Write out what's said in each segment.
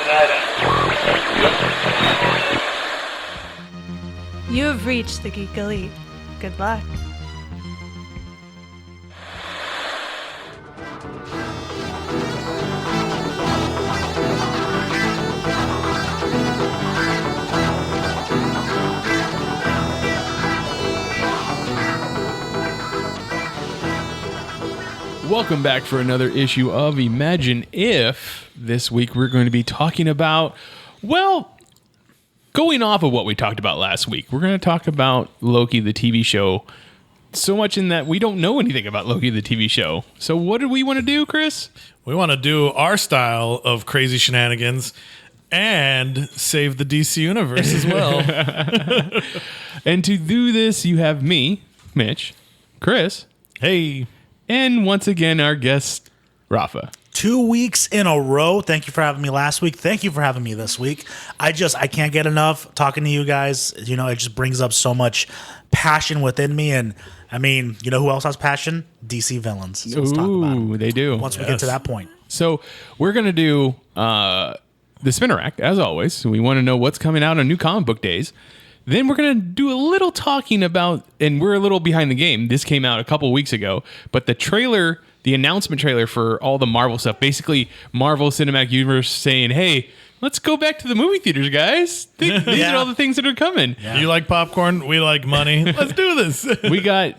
You have reached the Geek Elite. Good luck. Welcome back for another issue of Imagine If. This week we're going to be talking about, well, going off of what we talked about last week. We're going to talk about Loki, the TV show, so much in that we don't know anything about Loki, the TV show. So what do we want to do, Chris? We want to do our style of crazy shenanigans and save the DC universe as well. And to do this, you have me, Mitch, Chris, Hey. and once again, our guest, Rafa. 2 weeks in a row. Thank you for having me last week. Thank you for having me this week. I can't get enough talking to you guys. You know, it just brings up so much passion within me. And I mean, you know who else has passion? DC villains. So let's talk about them. They do. Once we get to that point. So we're going to do the spinner rack, as always. We want to know what's coming out on New Comic Book Days. Then we're going to do a little talking about, and we're a little behind the game. This came out a couple weeks ago, but the announcement trailer for all the Marvel stuff, basically Marvel Cinematic Universe saying, hey, let's go back to the movie theaters, guys. These are all the things that are coming. Yeah. You like popcorn? We like money. Let's do this. We got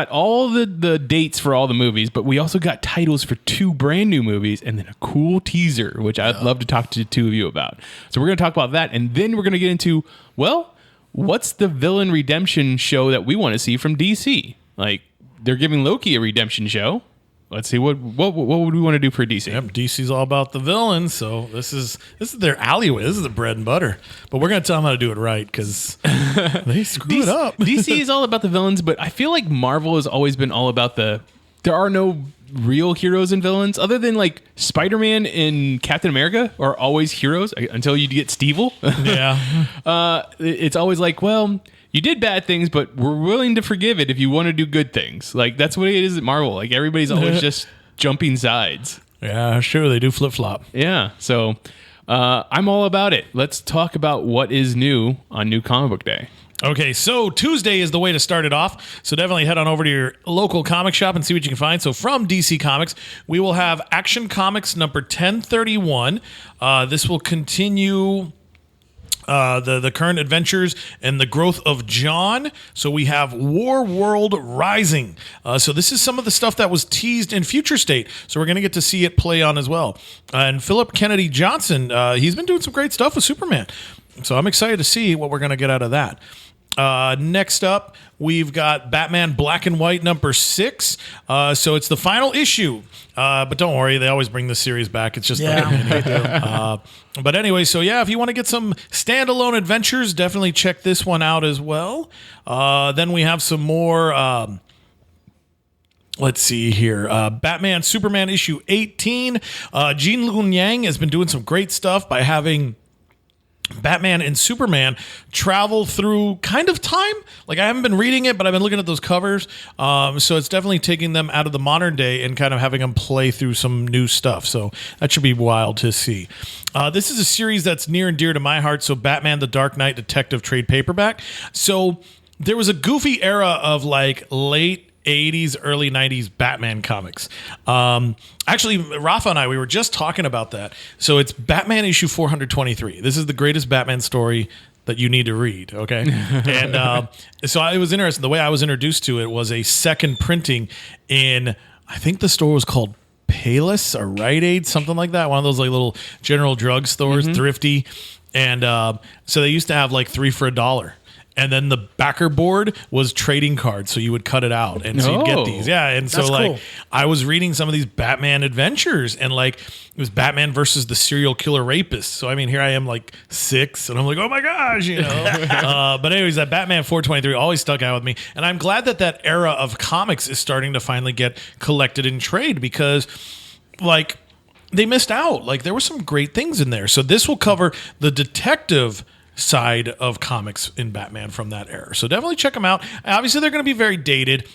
all the dates for all the movies, but we also got titles for 2 brand new movies and then a cool teaser, which I'd love to talk to the 2 of you about. So we're going to talk about that, and then we're going to get into, well, what's the villain redemption show that we want to see from DC? Like, they're giving Loki a redemption show. Let's see, what would we want to do for DC? Yep, DC's all about the villains, so this is their alleyway. This is the bread and butter. But we're going to tell them how to do it right, because they screw it up. DC is all about the villains, but I feel like Marvel has always been all about there are no real heroes and villains, other than like Spider-Man and Captain America are always heroes until you get Steve-ul. Yeah. It's always like, well, you did bad things, but we're willing to forgive it if you want to do good things. Like, that's what it is at Marvel. Like, everybody's always just jumping sides. Yeah, sure. They do flip-flop. Yeah. So I'm all about it. Let's talk about what is new on New Comic Book Day. Okay, so Tuesday is the way to start it off. So definitely head on over to your local comic shop and see what you can find. So from DC Comics, we will have Action Comics number 1031. This will continue the current adventures and the growth of John. So we have War World Rising. So this is some of the stuff that was teased in Future State. So we're going to get to see it play on as well. And Philip Kennedy Johnson, he's been doing some great stuff with Superman. So I'm excited to see what we're going to get out of that. Next up, we've got Batman Black and White number 6. So it's the final issue. But don't worry, they always bring the series back. It's just but anyway, so yeah, if you want to get some standalone adventures, definitely check this one out as well. Then we have some more. Let's see here. Batman Superman issue 18. Jean Lun Yang has been doing some great stuff by having Batman and Superman travel through kind of time. Like, I haven't been reading it, but I've been looking at those covers. So it's definitely taking them out of the modern day and kind of having them play through some new stuff. So that should be wild to see. This is a series that's near and dear to my heart. So Batman, the Dark Knight Detective trade paperback. So there was a goofy era of like late 80s, early 90s Batman comics. Actually, Rafa and I, we were just talking about that. So it's Batman issue 423. This is the greatest Batman story that you need to read, okay? And so it was interesting. The way I was introduced to it was a second printing in, I think the store was called Payless or Rite Aid, something like that. One of those like little general drug stores, thrifty. And so they used to have like 3 for $1. And then the backer board was trading cards, so you would cut it out, and so you'd get these. Yeah, and so like cool. I was reading some of these Batman adventures, and like it was Batman versus the serial killer rapist. So I mean, here I am like 6, and I'm like, oh my gosh, you know. But anyways, that Batman 423 always stuck out with me, and I'm glad that that era of comics is starting to finally get collected in trade, because like they missed out. Like there were some great things in there. So this will cover the detective side of comics in Batman from that era. So definitely check them out. Obviously, they're going to be very dated,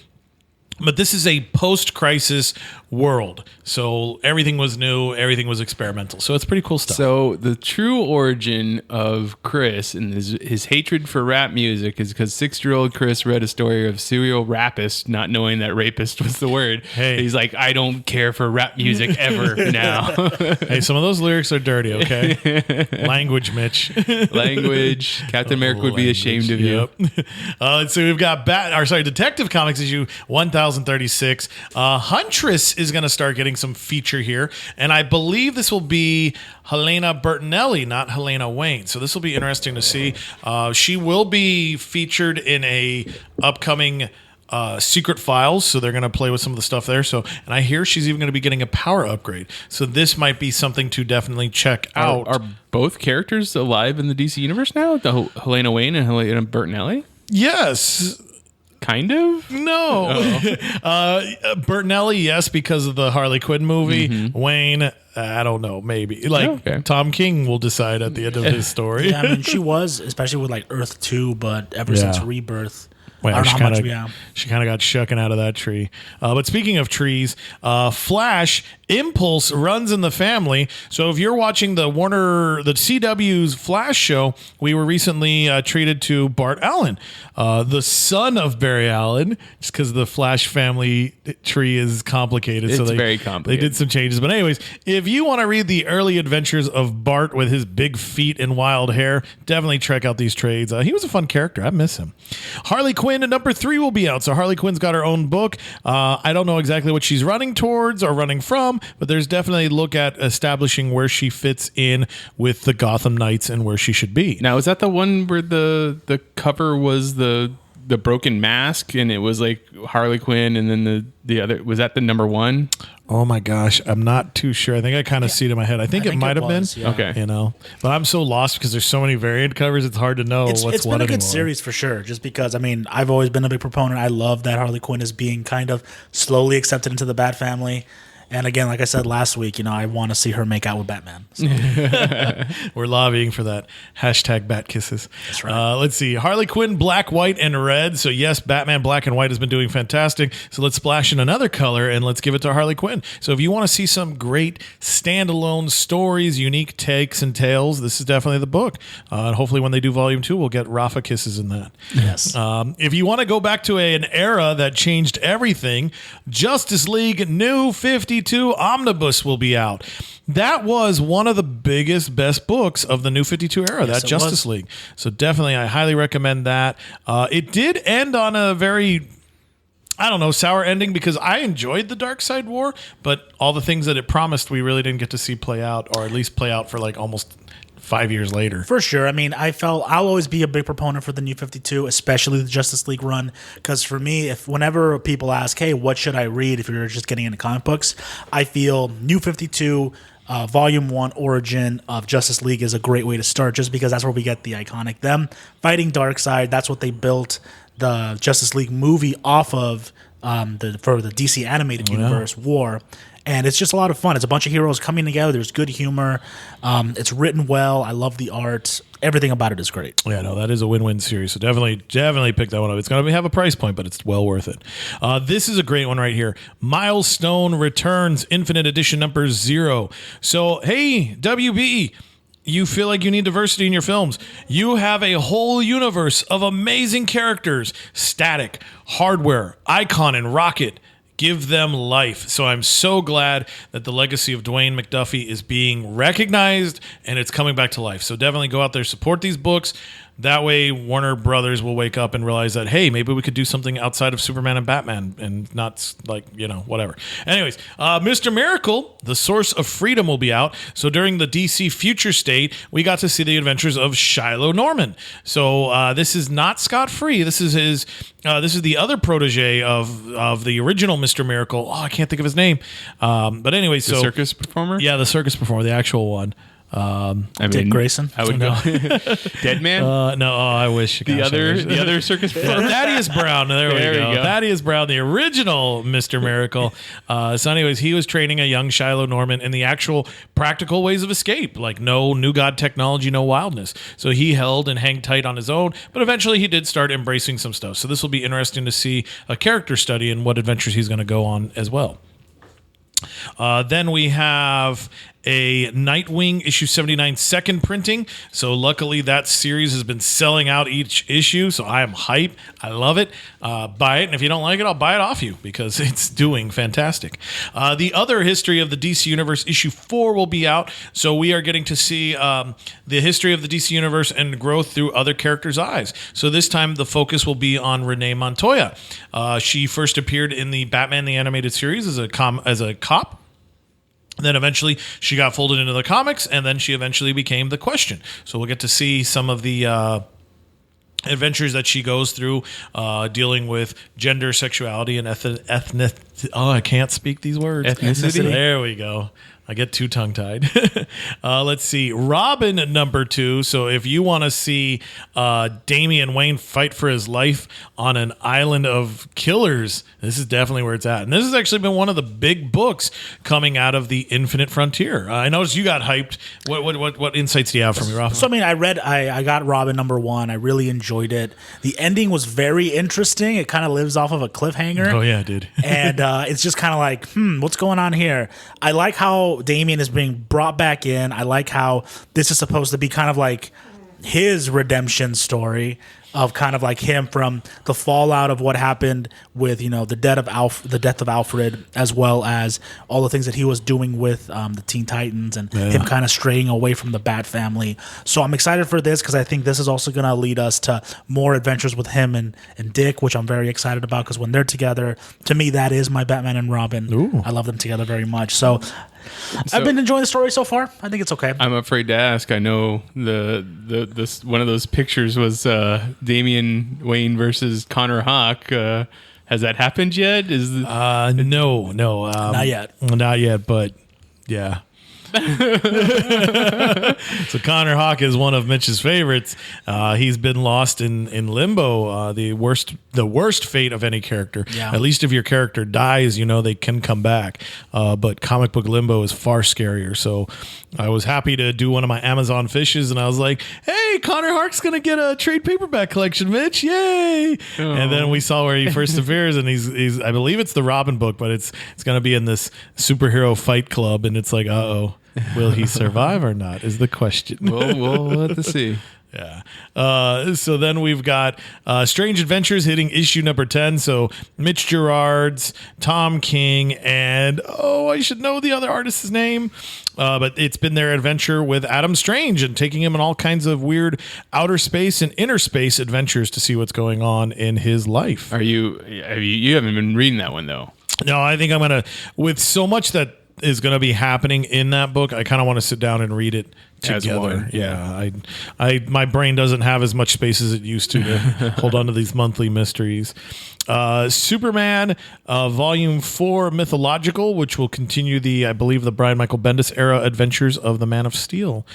but this is a post-crisis world. So everything was new, everything was experimental. So it's pretty cool stuff. So the true origin of Chris and his hatred for rap music is because 6-year-old Chris read a story of serial rapist, not knowing that rapist was the word. Hey. He's like, I don't care for rap music ever now. Hey, some of those lyrics are dirty, okay? Language, Mitch. Language. Captain America would be ashamed of you. Yep. So we've got Detective Comics issue 1036. Huntress is going to start getting some feature here, and I believe this will be Helena Bertinelli, not Helena Wayne. So this will be interesting to see. She will be featured in a upcoming Secret Files, so they're going to play with some of the stuff there. So, and I hear she's even going to be getting a power upgrade. So this might be something to definitely check out. Are both characters alive in the DC universe now? The Helena Wayne and Helena Bertinelli? Yes. Kind of? No. Bertinelli, yes, because of the Harley Quinn movie. Wayne, I don't know, maybe. Tom King will decide at the end of his story. Yeah, I mean, she was, especially with like Earth 2, but ever since Rebirth. Well, I don't know how much she kind of got shucking out of that tree. But speaking of trees, Flash Impulse runs in the family. So if you're watching the CW's Flash show, we were recently treated to Bart Allen, the son of Barry Allen, just because the Flash family tree is complicated. It's very complicated. They did some changes. But anyways, if you want to read the early adventures of Bart with his big feet and wild hair, definitely check out these trades. He was a fun character. I miss him. Harley Quinn number 3 will be out. So Harley Quinn's got her own book. I don't know exactly what she's running towards or running from, but there's definitely a look at establishing where she fits in with the Gotham Knights and where she should be. Now, is that the one where the cover was the broken mask and it was like Harley Quinn, and then the other, was that the number 1? Oh my gosh, I'm not too sure. I think I kind of see it in my head. I think it might have been. Yeah. Okay. But I'm so lost because there's so many variant covers. It's hard to know It's what's been what a good anymore. series for sure, just because, I mean, I've always been a big proponent. I love that Harley Quinn is being kind of slowly accepted into the Bat family. And again, like I said last week, I want to see her make out with Batman. So. We're lobbying for that. Hashtag Bat Kisses. That's right. Let's see. Harley Quinn, black, white, and red. So yes, Batman black and white has been doing fantastic. So let's splash in another color and let's give it to Harley Quinn. So if you want to see some great standalone stories, unique takes and tales, this is definitely the book. And hopefully when they do volume 2, we'll get Rafa kisses in that. Yes. If you want to go back to an era that changed everything, Justice League New 52 Omnibus will be out. That was one of the biggest, best books of the New 52 era, Yes, that Justice League. So definitely, I highly recommend that. It did end on a very, sour ending because I enjoyed the Dark Side War, but all the things that it promised, we really didn't get to see play out, or at least play out for like almost 5 years later. For sure. I mean, I'll always be a big proponent for the New 52, especially the Justice League run. Because for me, whenever people ask, hey, what should I read if you're just getting into comic books, I feel New 52, Volume 1 Origin of Justice League is a great way to start, just because that's where we get the iconic them fighting Darkseid. That's what they built the Justice League movie off of for the DC animated universe, War. And it's just a lot of fun. It's a bunch of heroes coming together. There's good humor. It's written well. I love the art. Everything about it is great. Yeah, no, that is a win-win series. So definitely pick that one up. It's going to have a price point, but it's well worth it. This is a great one right here. Milestone Returns Infinite Edition number 0. So, hey, WB, you feel like you need diversity in your films. You have a whole universe of amazing characters. Static, Hardware, Icon, and Rocket. Give them life. So I'm so glad that the legacy of Dwayne McDuffie is being recognized and it's coming back to life. So definitely go out there, support these books. That way Warner Brothers will wake up and realize that, hey, maybe we could do something outside of Superman and Batman and not like, whatever. Anyways, Mr. Miracle, The Source of Freedom will be out. So during the DC Future State, we got to see the adventures of Shiloh Norman. So this is not scot-free. This is the other protege of the original Mr. Miracle. Oh, I can't think of his name. But anyway, The circus performer? Yeah, the circus performer, the actual one. Dick Grayson. I would go. Dead Man? No, I wish. The other circus performer? Thaddeus Brown. There we go. Thaddeus Brown, the original Mr. Miracle. So anyways, he was training a young Shiloh Norman in the actual practical ways of escape, like no new god technology, no wildness. So he held and hang tight on his own, but eventually he did start embracing some stuff. So this will be interesting to see a character study and what adventures he's going to go on as well. Then we have a Nightwing issue 79 second printing. So luckily that series has been selling out each issue. So I am hype. I love it. Buy it. And if you don't like it, I'll buy it off you because it's doing fantastic. The other history of the DC Universe issue 4 will be out. So we are getting to see the history of the DC Universe and growth through other characters' eyes. So this time the focus will be on Renee Montoya. She first appeared in the Batman the Animated Series as a cop. Then eventually she got folded into the comics, and then she eventually became the Question. So we'll get to see some of the adventures that she goes through dealing with gender, sexuality, and ethnic. Oh, I can't speak these words. Ethnicity. There we go. I get too tongue-tied. Let's see. Robin number 2. So if you want to see Damian Wayne fight for his life on an island of killers, this is definitely where it's at. And this has actually been one of the big books coming out of the Infinite Frontier. I noticed you got hyped. What insights do you have from me, Rafa? So, I mean, I got Robin number 1. I really enjoyed it. The ending was very interesting. It kind of lives off of a cliffhanger. Oh, yeah, it did. And it's just kind of like, what's going on here? I like how Damian is being brought back in. I like how this is supposed to be kind of like his redemption story of kind of like him from the fallout of what happened with, the death of Alfred, as well as all the things that he was doing with the Teen Titans and him kind of straying away from the Bat family. So I'm excited for this because I think this is also going to lead us to more adventures with him and Dick, which I'm very excited about because when they're together, to me, that is my Batman and Robin. Ooh. I love them together very much. So I've been enjoying the story so far. I think it's okay. I'm afraid to ask. I know the one of those pictures was Damian Wayne versus Connor Hawk. Has that happened yet? No, Not yet. Not yet, but yeah. So Connor Hawk is one of Mitch's favorites. He's been lost in limbo, the worst fate of any character. Yeah. At least if your character dies, they can come back. But comic book limbo is far scarier. So I was happy to do one of my Amazon fishes, and I was like, "Hey, Connor Hawk's gonna get a trade paperback collection, Mitch! Yay!" Oh. And then we saw where he first appears, and he's I believe it's the Robin book, but it's gonna be in this superhero fight club, and it's like, uh-oh. Will he survive or not is the question. We'll have to see. Yeah. So then we've got Strange Adventures hitting issue number 10. So Mitch Gerard's, Tom King, and I should know the other artist's name. But it's been their adventure with Adam Strange and taking him on all kinds of weird outer space and inner space adventures to see what's going on in his life. You haven't been reading that one though? No, I think I'm going to, with so much that is going to be happening in that book, I kind of want to sit down and read it together. Yeah, my brain doesn't have as much space as it used to hold on to these monthly mysteries. Superman, Volume 4, Mythological, which will continue I believe the Brian Michael Bendis era adventures of the Man of Steel.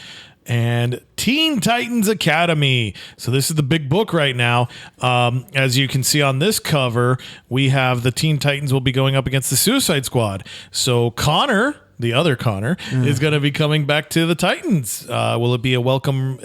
And Teen Titans Academy. So this is the big book right now. As you can see on this cover, we have the Teen Titans will be going up against the Suicide Squad. So Connor, the other Connor, is going to be coming back to the Titans. Will it be a welcoming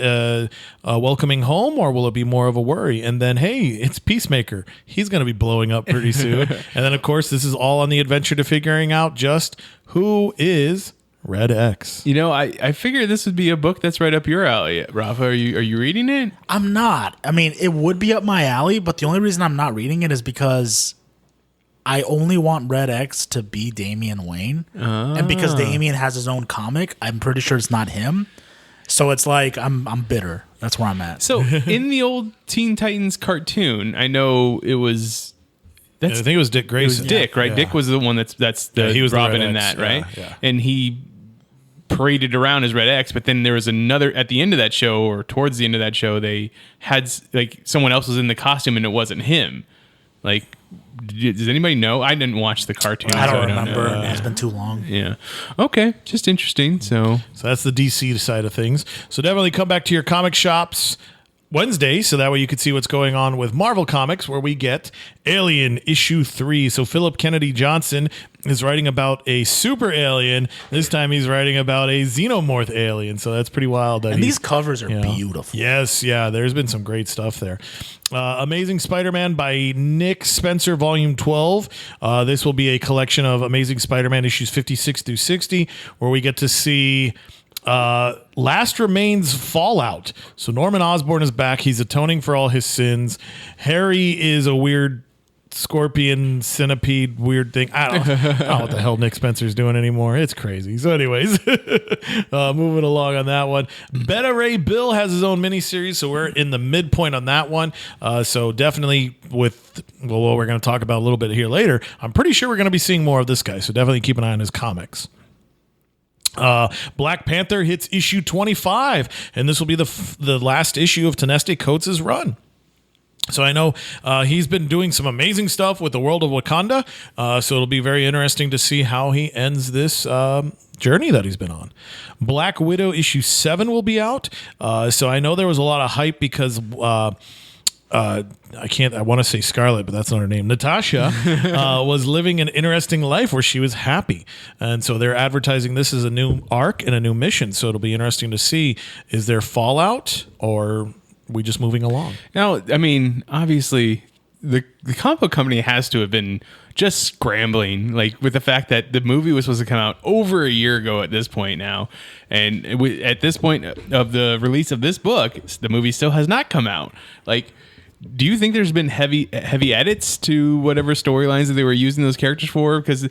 home, or will it be more of a worry? And then, hey, it's Peacemaker. He's going to be blowing up pretty soon. And then, of course, this is all on the adventure to figuring out just who is Red X. I figured this would be a book that's right up your alley. Rafa, are you reading it? I'm not. I mean, it would be up my alley, but the only reason I'm not reading it is because I only want Red X to be Damian Wayne. And because Damian has his own comic, I'm pretty sure it's not him. So it's like I'm bitter. That's where I'm at. So in the old Teen Titans cartoon, I know it was... I think it was Dick Grayson. It was Dick, right? Yeah. Dick was the one that's he was Robin the Red in X, that, right? Yeah. And he paraded around as Red X, but then there was another at the end of that show, or towards the end of that show, they had someone else was in the costume and it wasn't him. Like, does anybody know? I didn't watch the cartoon. I don't so remember. know. It's been too long. Yeah. Okay. Just interesting. So that's the DC side of things. So definitely come back to your comic shops Wednesday, so that way you could see what's going on with Marvel Comics, where we get Alien issue 3. So Philip Kennedy Johnson is writing about a super alien. This time he's writing about a xenomorph alien. So that's pretty wild. And these covers are beautiful. Yes, yeah. There's been some great stuff there. Amazing Spider-Man by Nick Spencer, Volume 12. This will be a collection of Amazing Spider-Man issues 56 through 60, where we get to see Last Remains Fallout. So Norman Osborn is back. He's atoning for all his sins. Harry is a weird scorpion centipede weird thing. I don't know what the hell Nick Spencer's doing anymore. It's crazy. So anyways, moving along on that one. Beta Ray Bill has his own miniseries, so we're in the midpoint on that one. So definitely with what we're going to talk about a little bit here later, I'm pretty sure we're going to be seeing more of this guy. So definitely keep an eye on his comics. Black Panther hits issue 25, and this will be the last issue of Ta-Nehisi Coates' run. So I know he's been doing some amazing stuff with the world of Wakanda, so it'll be very interesting to see how he ends this journey that he's been on. Black Widow issue 7 will be out, so I know there was a lot of hype because I want to say Scarlet, but that's not her name. Natasha was living an interesting life where she was happy. And so they're advertising this as a new arc and a new mission. So it'll be interesting to see, is there fallout or we just moving along? Now, I mean, obviously the comic book company has to have been just scrambling, like with the fact that the movie was supposed to come out over a year ago at this point now. And at this point of the release of this book, the movie still has not come out. Like, do you think there's been heavy edits to whatever storylines that they were using those characters for? Because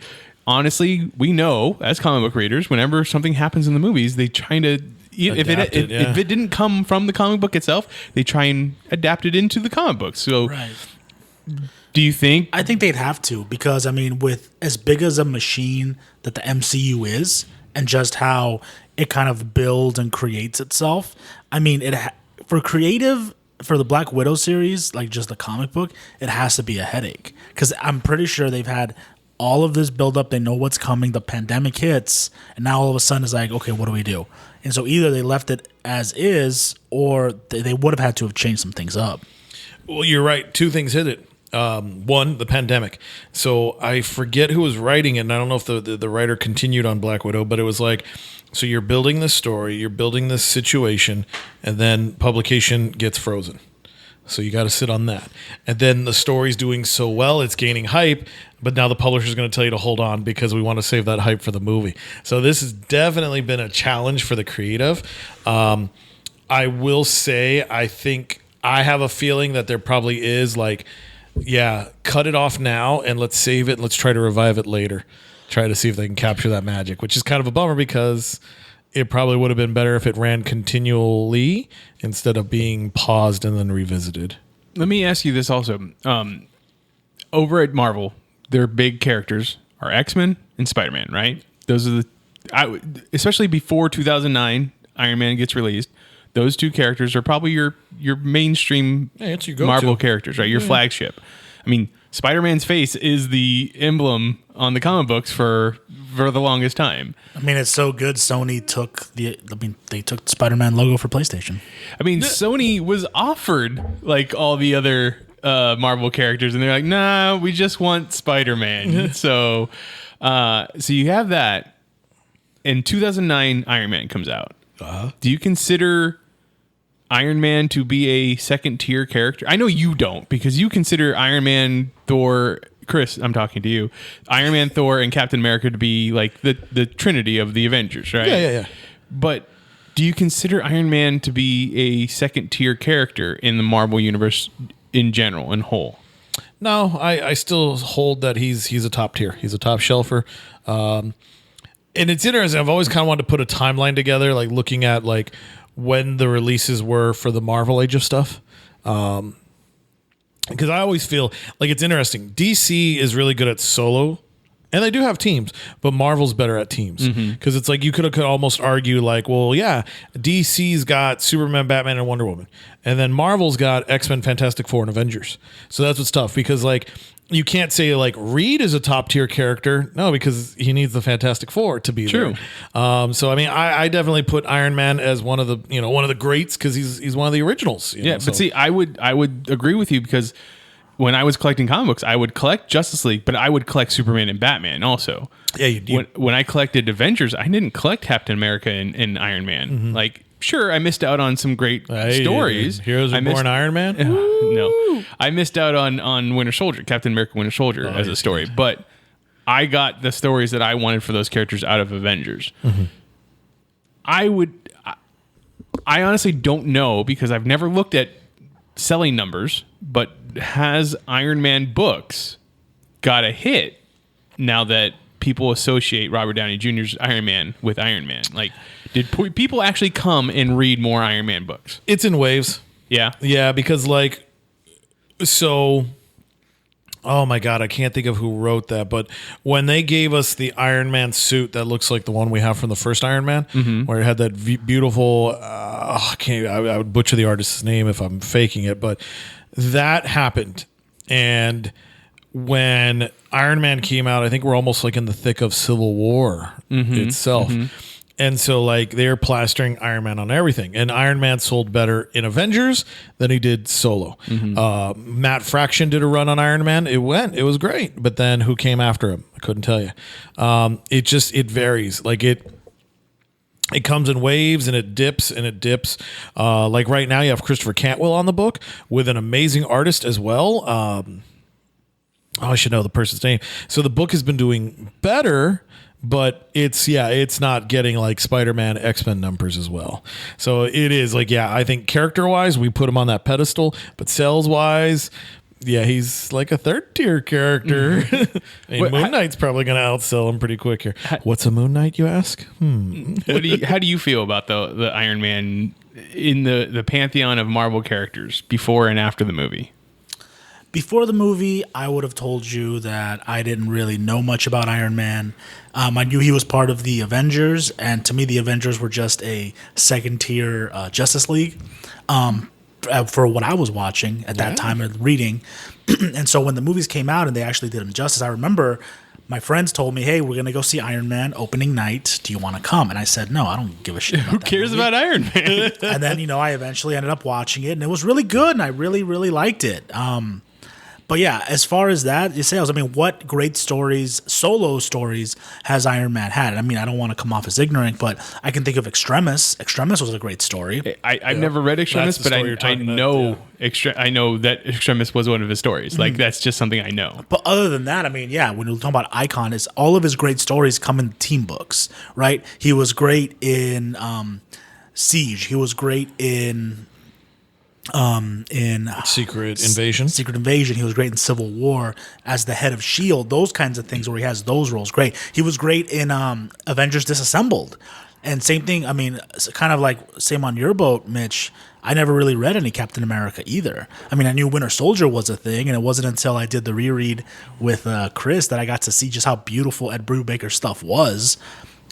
honestly, we know as comic book readers, whenever something happens in the movies, they try to if it didn't come from the comic book itself, they try and adapt it into the comic book. So, do you think? I think they'd have to, because I mean, with as big as a machine that the MCU is, and just how it kind of builds and creates itself. I mean, for the Black Widow series, like just the comic book, it has to be a headache, because I'm pretty sure they've had all of this build up. They know what's coming. The pandemic hits, and now all of a sudden it's like, okay, what do we do? And so either they left it as is, or they would have had to have changed some things up. Well, you're right. Two things hit it. One, the pandemic. So I forget who was writing it, and I don't know if the writer continued on Black Widow, but it was like, so you're building this story, you're building this situation, and then publication gets frozen. So you got to sit on that. And then the story's doing so well, it's gaining hype, but now the publisher's going to tell you to hold on because we want to save that hype for the movie. So this has definitely been a challenge for the creative. I will say, I have a feeling that there probably is like, yeah, cut it off now and let's save it and let's try to revive it later. Try to see if they can capture that magic, which is kind of a bummer because it probably would have been better if it ran continually instead of being paused and then revisited. Let me ask you this also. Over at Marvel, their big characters are X-Men and Spider-Man, right? Those are especially before 2009, Iron Man gets released. Those two characters are probably your mainstream Marvel characters, right? Your flagship. I mean, Spider-Man's face is the emblem on the comic books for the longest time. I mean, it's so good. Sony took they took the Spider-Man logo for PlayStation. I mean, Sony was offered like all the other Marvel characters, and they're like, nah, we just want Spider-Man. so you have that. In 2009, Iron Man comes out. Do you consider Iron Man to be a second tier character? I know you don't, because you consider Iron Man, Thor, Chris, I'm talking to you, Iron Man, Thor, and Captain America to be like the trinity of the Avengers, right? Yeah. But do you consider Iron Man to be a second tier character in the Marvel universe in general and whole? No, I still hold that he's a top tier. He's a top shelfer. And it's interesting. I've always kind of wanted to put a timeline together, like looking at like when the releases were for the Marvel Age of stuff. Because I always feel like it's interesting. DC is really good at solo, and they do have teams, but Marvel's better at teams. Because it's like you could almost argue like, well, yeah, DC's got Superman, Batman, and Wonder Woman. And then Marvel's got X-Men, Fantastic Four, and Avengers. So that's what's tough, because like you can't say like Reed is a top tier character. No, because he needs the Fantastic Four to be True. there. So I mean, I definitely put Iron Man as one of the greats because he's one of the originals. But see, I would agree with you because when I was collecting comic books, I would collect Justice League, but I would collect Superman and Batman also. Yeah, you do. When I collected Avengers, I didn't collect Captain America and Iron Man. Mm-hmm. Like, sure, I missed out on some great stories. Heroes are born Iron Man. No, I missed out on Winter Soldier, Captain America, Winter Soldier as a story, but I got the stories that I wanted for those characters out of Avengers. Mm-hmm. I honestly don't know because I've never looked at selling numbers, but has Iron Man books got a hit now that people associate Robert Downey Jr.'s Iron Man with Iron Man? Like, did people actually come and read more Iron Man books? It's in waves. Yeah. Yeah, because oh my God, I can't think of who wrote that, but when they gave us the Iron Man suit that looks like the one we have from the first Iron Man, where it had that beautiful, I would butcher the artist's name if I'm faking it, but that happened. And when Iron Man came out, I think we're almost like in the thick of Civil War itself. And so like they're plastering Iron Man on everything. And Iron Man sold better in Avengers than he did solo. Matt Fraction did a run on Iron Man. It was great. But then who came after him? I couldn't tell you. It varies. Like it comes in waves and it dips and it dips. Like right now you have Christopher Cantwell on the book with an amazing artist as well. I should know the person's name. So the book has been doing better, but it's not getting like Spider-Man, X-Men numbers as well. So it is like, I think character-wise, we put him on that pedestal, but sales-wise, he's like a third-tier character. Moon Knight's probably going to outsell him pretty quick here. What's a Moon Knight, you ask? How do you feel about the Iron Man in the pantheon of Marvel characters before and after the movie? Before the movie, I would have told you that I didn't really know much about Iron Man. I knew he was part of the Avengers, and to me, the Avengers were just a second-tier Justice League for what I was watching at that time and reading. And so when the movies came out and they actually did him justice, I remember my friends told me, hey, we're going to go see Iron Man opening night. Do you want to come? And I said, no, I don't give a shit about Who that cares movie. about Iron Man? And then, I eventually ended up watching it, and it was really good, and I really, really liked it. But yeah, as far as that, sales, I mean, what great stories, solo stories, has Iron Man had? I mean, I don't want to come off as ignorant, but I can think of Extremis. Extremis was a great story. I've never read Extremis, but I know I know that Extremis was one of his stories. Like, that's just something I know. But other than that, I mean, when we're talking about Icon, is all of his great stories come in team books, right? He was great in Siege. He was great in Secret Invasion. He was great in Civil War as the head of S.H.I.E.L.D. Those kinds of things where he has those roles. Great. He was great in Avengers Disassembled. And same thing, I mean, kind of like same on your boat, Mitch. I never really read any Captain America either. I mean, I knew Winter Soldier was a thing, and it wasn't until I did the reread with Chris that I got to see just how beautiful Ed Brubaker's stuff was.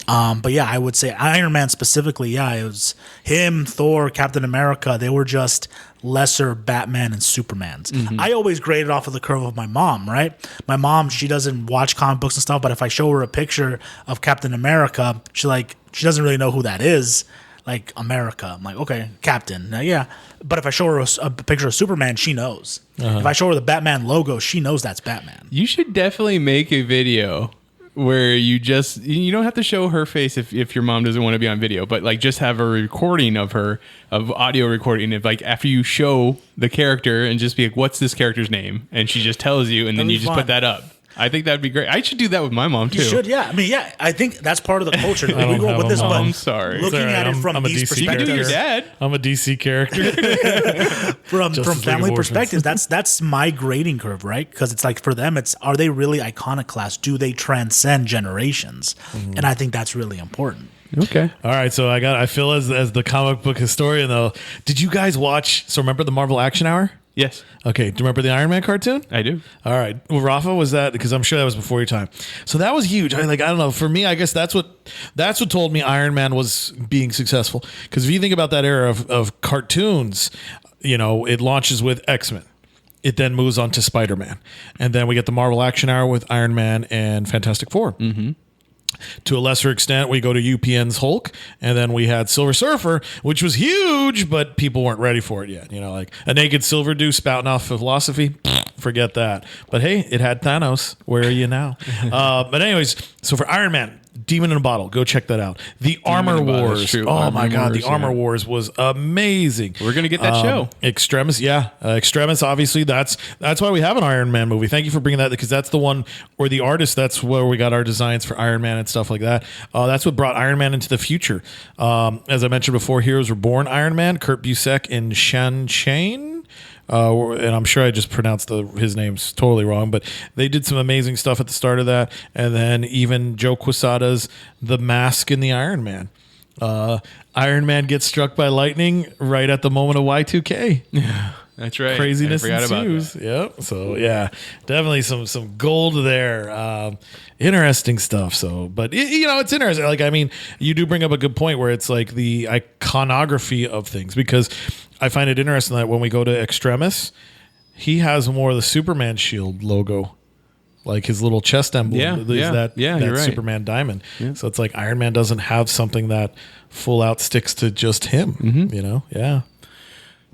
But yeah, I would say Iron Man specifically, it was him, Thor, Captain America. They were just lesser Batman and Supermans. I always graded off of the curve of my mom, right? My mom, she doesn't watch comic books and stuff, but if I show her a picture of Captain America, she doesn't really know who that is. Like, America. I'm like, okay, Captain. Now, yeah. But if I show her a picture of Superman, she knows. If I show her the Batman logo, she knows that's Batman. You should definitely make a video where you don't have to show her face if your mom doesn't want to be on video, but like just have a recording of audio recording of like after you show the character and just be like, what's this character's name? And she just tells you, and then you just put that up. I think that'd be great. I should do that with my mom too. You should, yeah. I mean, yeah. I think that's part of the culture. We go with this, but I'm sorry. Looking at it from these You can perspectives, do your dad. I'm a DC character. from family perspectives, that's my grading curve, right? Because it's like for them, are they really iconoclast? Do they transcend generations? And I think that's really important. Okay. All right. So I feel as the comic book historian though. Did you guys watch? So remember the Marvel Action Hour? Yes. Okay. Do you remember the Iron Man cartoon? I do. All right. Well, Rafa, was that, because I'm sure that was before your time. So that was huge. I don't know. For me, I guess that's what told me Iron Man was being successful. Because if you think about that era of cartoons, it launches with X-Men. it then moves on to Spider-Man. And then we get the Marvel Action Hour with Iron Man and Fantastic Four. Mm-hmm. To a lesser extent, we go to UPN's Hulk, and then we had Silver Surfer, which was huge, but people weren't ready for it yet. Like a naked silver dude spouting off philosophy, forget that. But hey, it had Thanos. Where are you now? But anyways, so for Iron Man, Demon in a Bottle, go check that out. The Armor Wars. Oh my God, the Armor Wars was amazing. We're gonna get that show. Extremis, yeah, Extremis. Obviously, that's why we have an Iron Man movie. Thank you for bringing that, because that's the one where the artist. That's where we got our designs for Iron Man and stuff like that. That's what brought Iron Man into the future. As I mentioned before, Heroes Were Born Iron Man, Kurt Busiek and Shan Chain. And I'm sure I just pronounced his names totally wrong, but they did some amazing stuff at the start of that. And then even Joe Quesada's The Mask in the Iron Man. Iron Man gets struck by lightning right at the moment of Y2K. Yeah, that's right. Craziness ensues. Yep. So yeah, definitely some gold there. Interesting stuff. So, but it's interesting. Like, I mean, you do bring up a good point where it's like the iconography of things, because I find it interesting that when we go to Extremis, he has more of the Superman shield logo, like his little chest emblem. That you're right. Superman diamond. Yeah. So it's like Iron Man doesn't have something that full out sticks to just him. Mm-hmm. Yeah.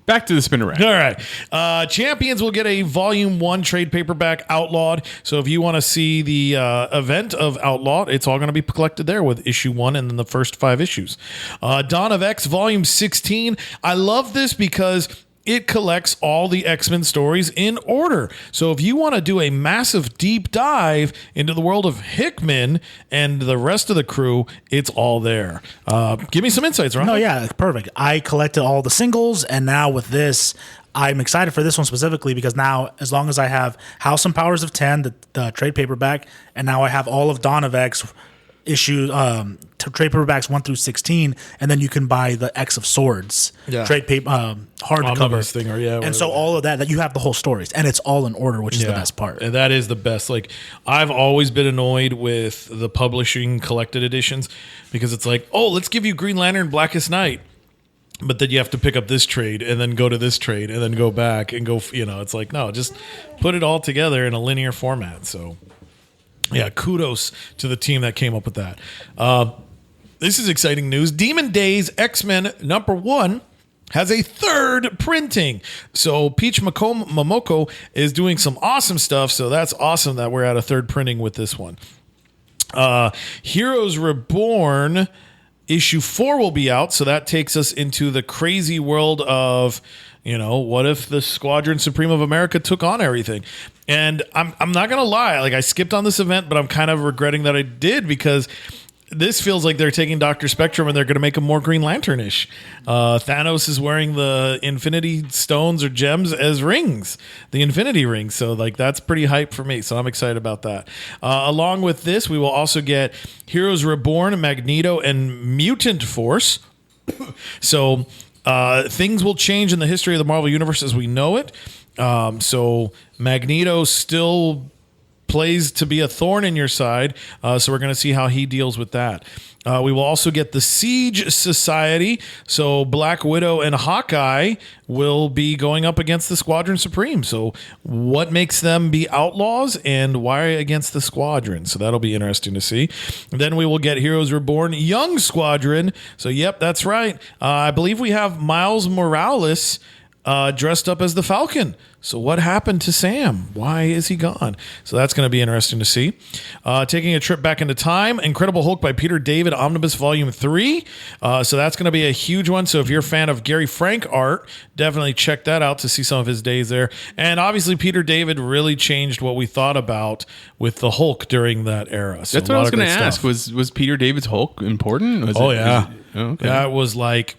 Back to the spinner rack. All right. Champions will get a Volume 1 trade paperback Outlawed. So if you want to see the event of Outlawed, it's all going to be collected there with issue 1 and then the first 5 issues. Dawn of X Volume 16. I love this because it collects all the X-Men stories in order. So if you want to do a massive deep dive into the world of Hickman and the rest of the crew, it's all there. Give me some insights, Rafa. No, yeah, perfect. I collected all the singles, and now with this, I'm excited for this one specifically because now, as long as I have House and Powers of 10, the trade paperback, and now I have all of Dawn of X issue trade paperbacks 1 through 16, and then you can buy the X of Swords trade paper hardcover thing, and so all of that you have the whole stories, and it's all in order, which is the best part. And that is the best. Like, I've always been annoyed with the publishing collected editions because it's like, oh, let's give you Green Lantern, Blackest Night, but then you have to pick up this trade and then go to this trade and then go back and go. It's like, no, just put it all together in a linear format. So. Yeah, kudos to the team that came up with that. This is exciting news. Demon Days X-Men #1 has a 3rd printing. So Peach Momoko is doing some awesome stuff. So that's awesome that we're at a 3rd printing with this one. Heroes Reborn issue 4 will be out. So that takes us into the crazy world of, what if the Squadron Supreme of America took on everything? And I'm not going to lie. Like, I skipped on this event, but I'm kind of regretting that I did, because this feels like they're taking Dr. Spectrum and they're going to make him more Green Lantern-ish. Thanos is wearing the Infinity Stones or gems as rings, the Infinity Rings. So, like, that's pretty hype for me. So I'm excited about that. Along with this, we will also get Heroes Reborn, Magneto, and Mutant Force. So things will change in the history of the Marvel Universe as we know it. So Magneto still plays to be a thorn in your side. So we're going to see how he deals with that. We will also get the Siege Society. So Black Widow and Hawkeye will be going up against the Squadron Supreme. So what makes them be outlaws and why against the Squadron? So that'll be interesting to see. And then we will get Heroes Reborn Young Squadron. So yep, that's right. I believe we have Miles Morales dressed up as the Falcon. So what happened to Sam? Why is he gone? So that's going to be interesting to see. Taking a trip back into time, Incredible Hulk by Peter David, Omnibus Volume 3. So that's going to be a huge one. So if you're a fan of Gary Frank art, definitely check that out to see some of his days there. And obviously Peter David really changed what we thought about with the Hulk during that era. So that's what I was going to ask. Was Peter David's Hulk important? Yeah. Okay. That was like...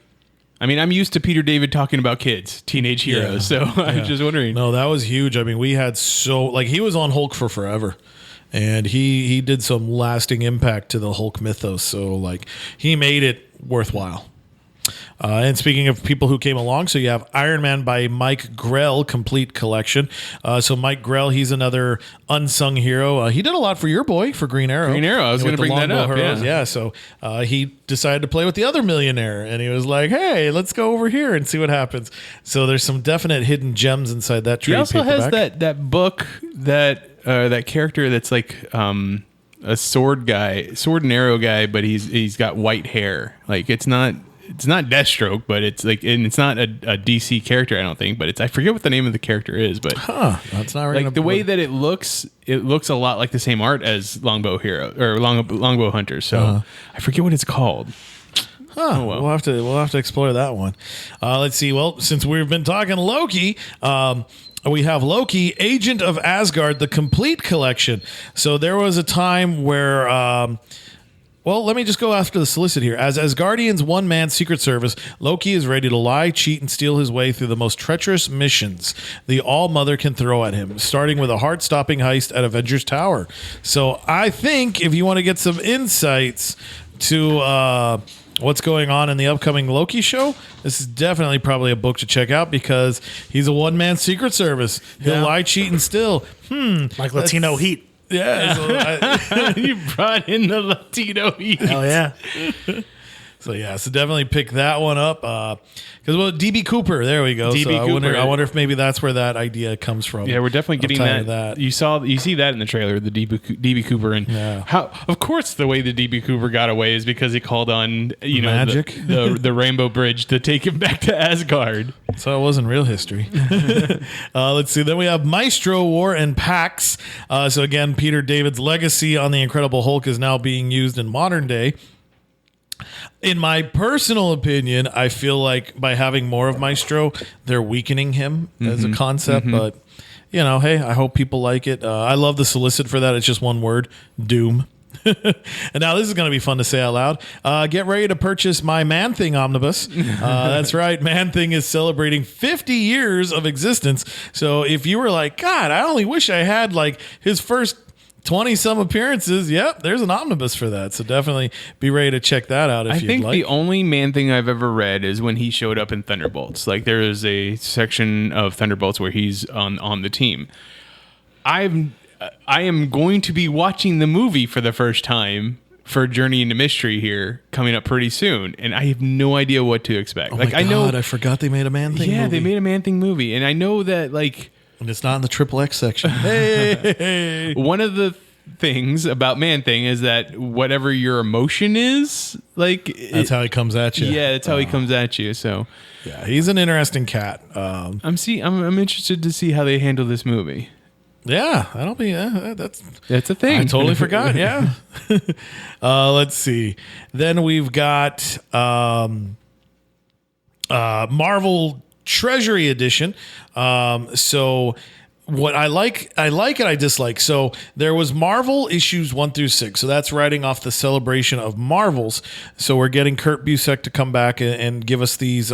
I mean, I'm used to Peter David talking about kids, teenage heroes, so I'm just wondering. No, that was huge. I mean, we had he was on Hulk for forever, and he did some lasting impact to the Hulk mythos, so, like, he made it worthwhile. And speaking of people who came along, so you have Iron Man by Mike Grell, complete collection. So Mike Grell, he's another unsung hero. He did a lot for your boy, for Green Arrow. Green Arrow, I was going to bring that up. Yeah. So he decided to play with the other millionaire, and he was like, hey, let's go over here and see what happens. So there's some definite hidden gems inside that trade He also paperback. has that book that character that's like a sword and arrow guy, but he's got white hair. Like it's not Deathstroke, but it's like, and it's not a DC character, I don't think, but I forget what the name of the character is, but that's not right. Like the way that it looks a lot like the same art as Longbow Hero or Longbow Hunter. So I forget what it's called. Oh, well. We'll have to explore that one. Let's see. Well, since we've been talking Loki, we have Loki, Agent of Asgard, the complete collection. So there was a time where, well, let me just go after the solicit here. As Asgardian's one-man secret service, Loki is ready to lie, cheat, and steal his way through the most treacherous missions the All-Mother can throw at him, starting with a heart-stopping heist at Avengers Tower. So I think if you want to get some insights to what's going on in the upcoming Loki show, this is definitely probably a book to check out because he's a one-man secret service. He'll lie, cheat, and steal. Like Latino Heat. Yeah. So You brought in the Latino heat. Hell yeah. So definitely pick that one up. Because DB Cooper, there we go. DB so Cooper. I wonder if maybe that's where that idea comes from. Yeah, we're definitely getting Of that. You see that in the trailer, the DB Cooper, and how, of course, the way the DB Cooper got away is because he called on magic, the Rainbow Bridge to take him back to Asgard. So it wasn't real history. Let's see. Then we have Maestro, War, and Pax. So again, Peter David's legacy on the Incredible Hulk is now being used in modern day. In my personal opinion, I feel like by having more of Maestro, they're weakening him as a concept. But, hey, I hope people like it. I love the solicit for that. It's just one word, Doom. And now this is going to be fun to say out loud. Get ready to purchase my Man-Thing omnibus. That's right. Man-Thing is celebrating 50 years of existence. So if you were like, God, I only wish I had like his first 20-some appearances. Yep, there's an omnibus for that. So definitely be ready to check that out if you'd like. I think the only Man-Thing I've ever read is when he showed up in Thunderbolts. Like there is a section of Thunderbolts where he's on the team. I am going to be watching the movie for the first time for Journey into Mystery here coming up pretty soon, and I have no idea what to expect. Oh my God, I forgot they made a Man-Thing movie. Yeah, they made a Man-Thing movie, and I know that like... And it's not in the XXX section. Hey. One of the things about Man-Thing is that whatever your emotion is, like that's how he comes at you. Yeah, that's how he comes at you. So yeah, he's an interesting cat. I'm interested to see how they handle this movie. Yeah, that'll be that's a thing. I totally forgot. Yeah. Let's see. Then we've got Marvel Treasury Edition. So what I like and I dislike. So there was Marvel issues 1 through 6. So that's writing off the celebration of Marvels. So we're getting Kurt Busiek to come back and give us these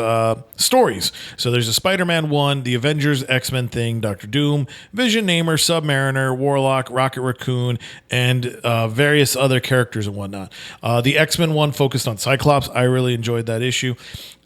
stories. So there's a Spider-Man 1, the Avengers, X-Men Thing, Doctor Doom, Vision, Namor, Submariner, Warlock, Rocket Raccoon, and various other characters and whatnot. The X-Men one focused on Cyclops. I really enjoyed that issue.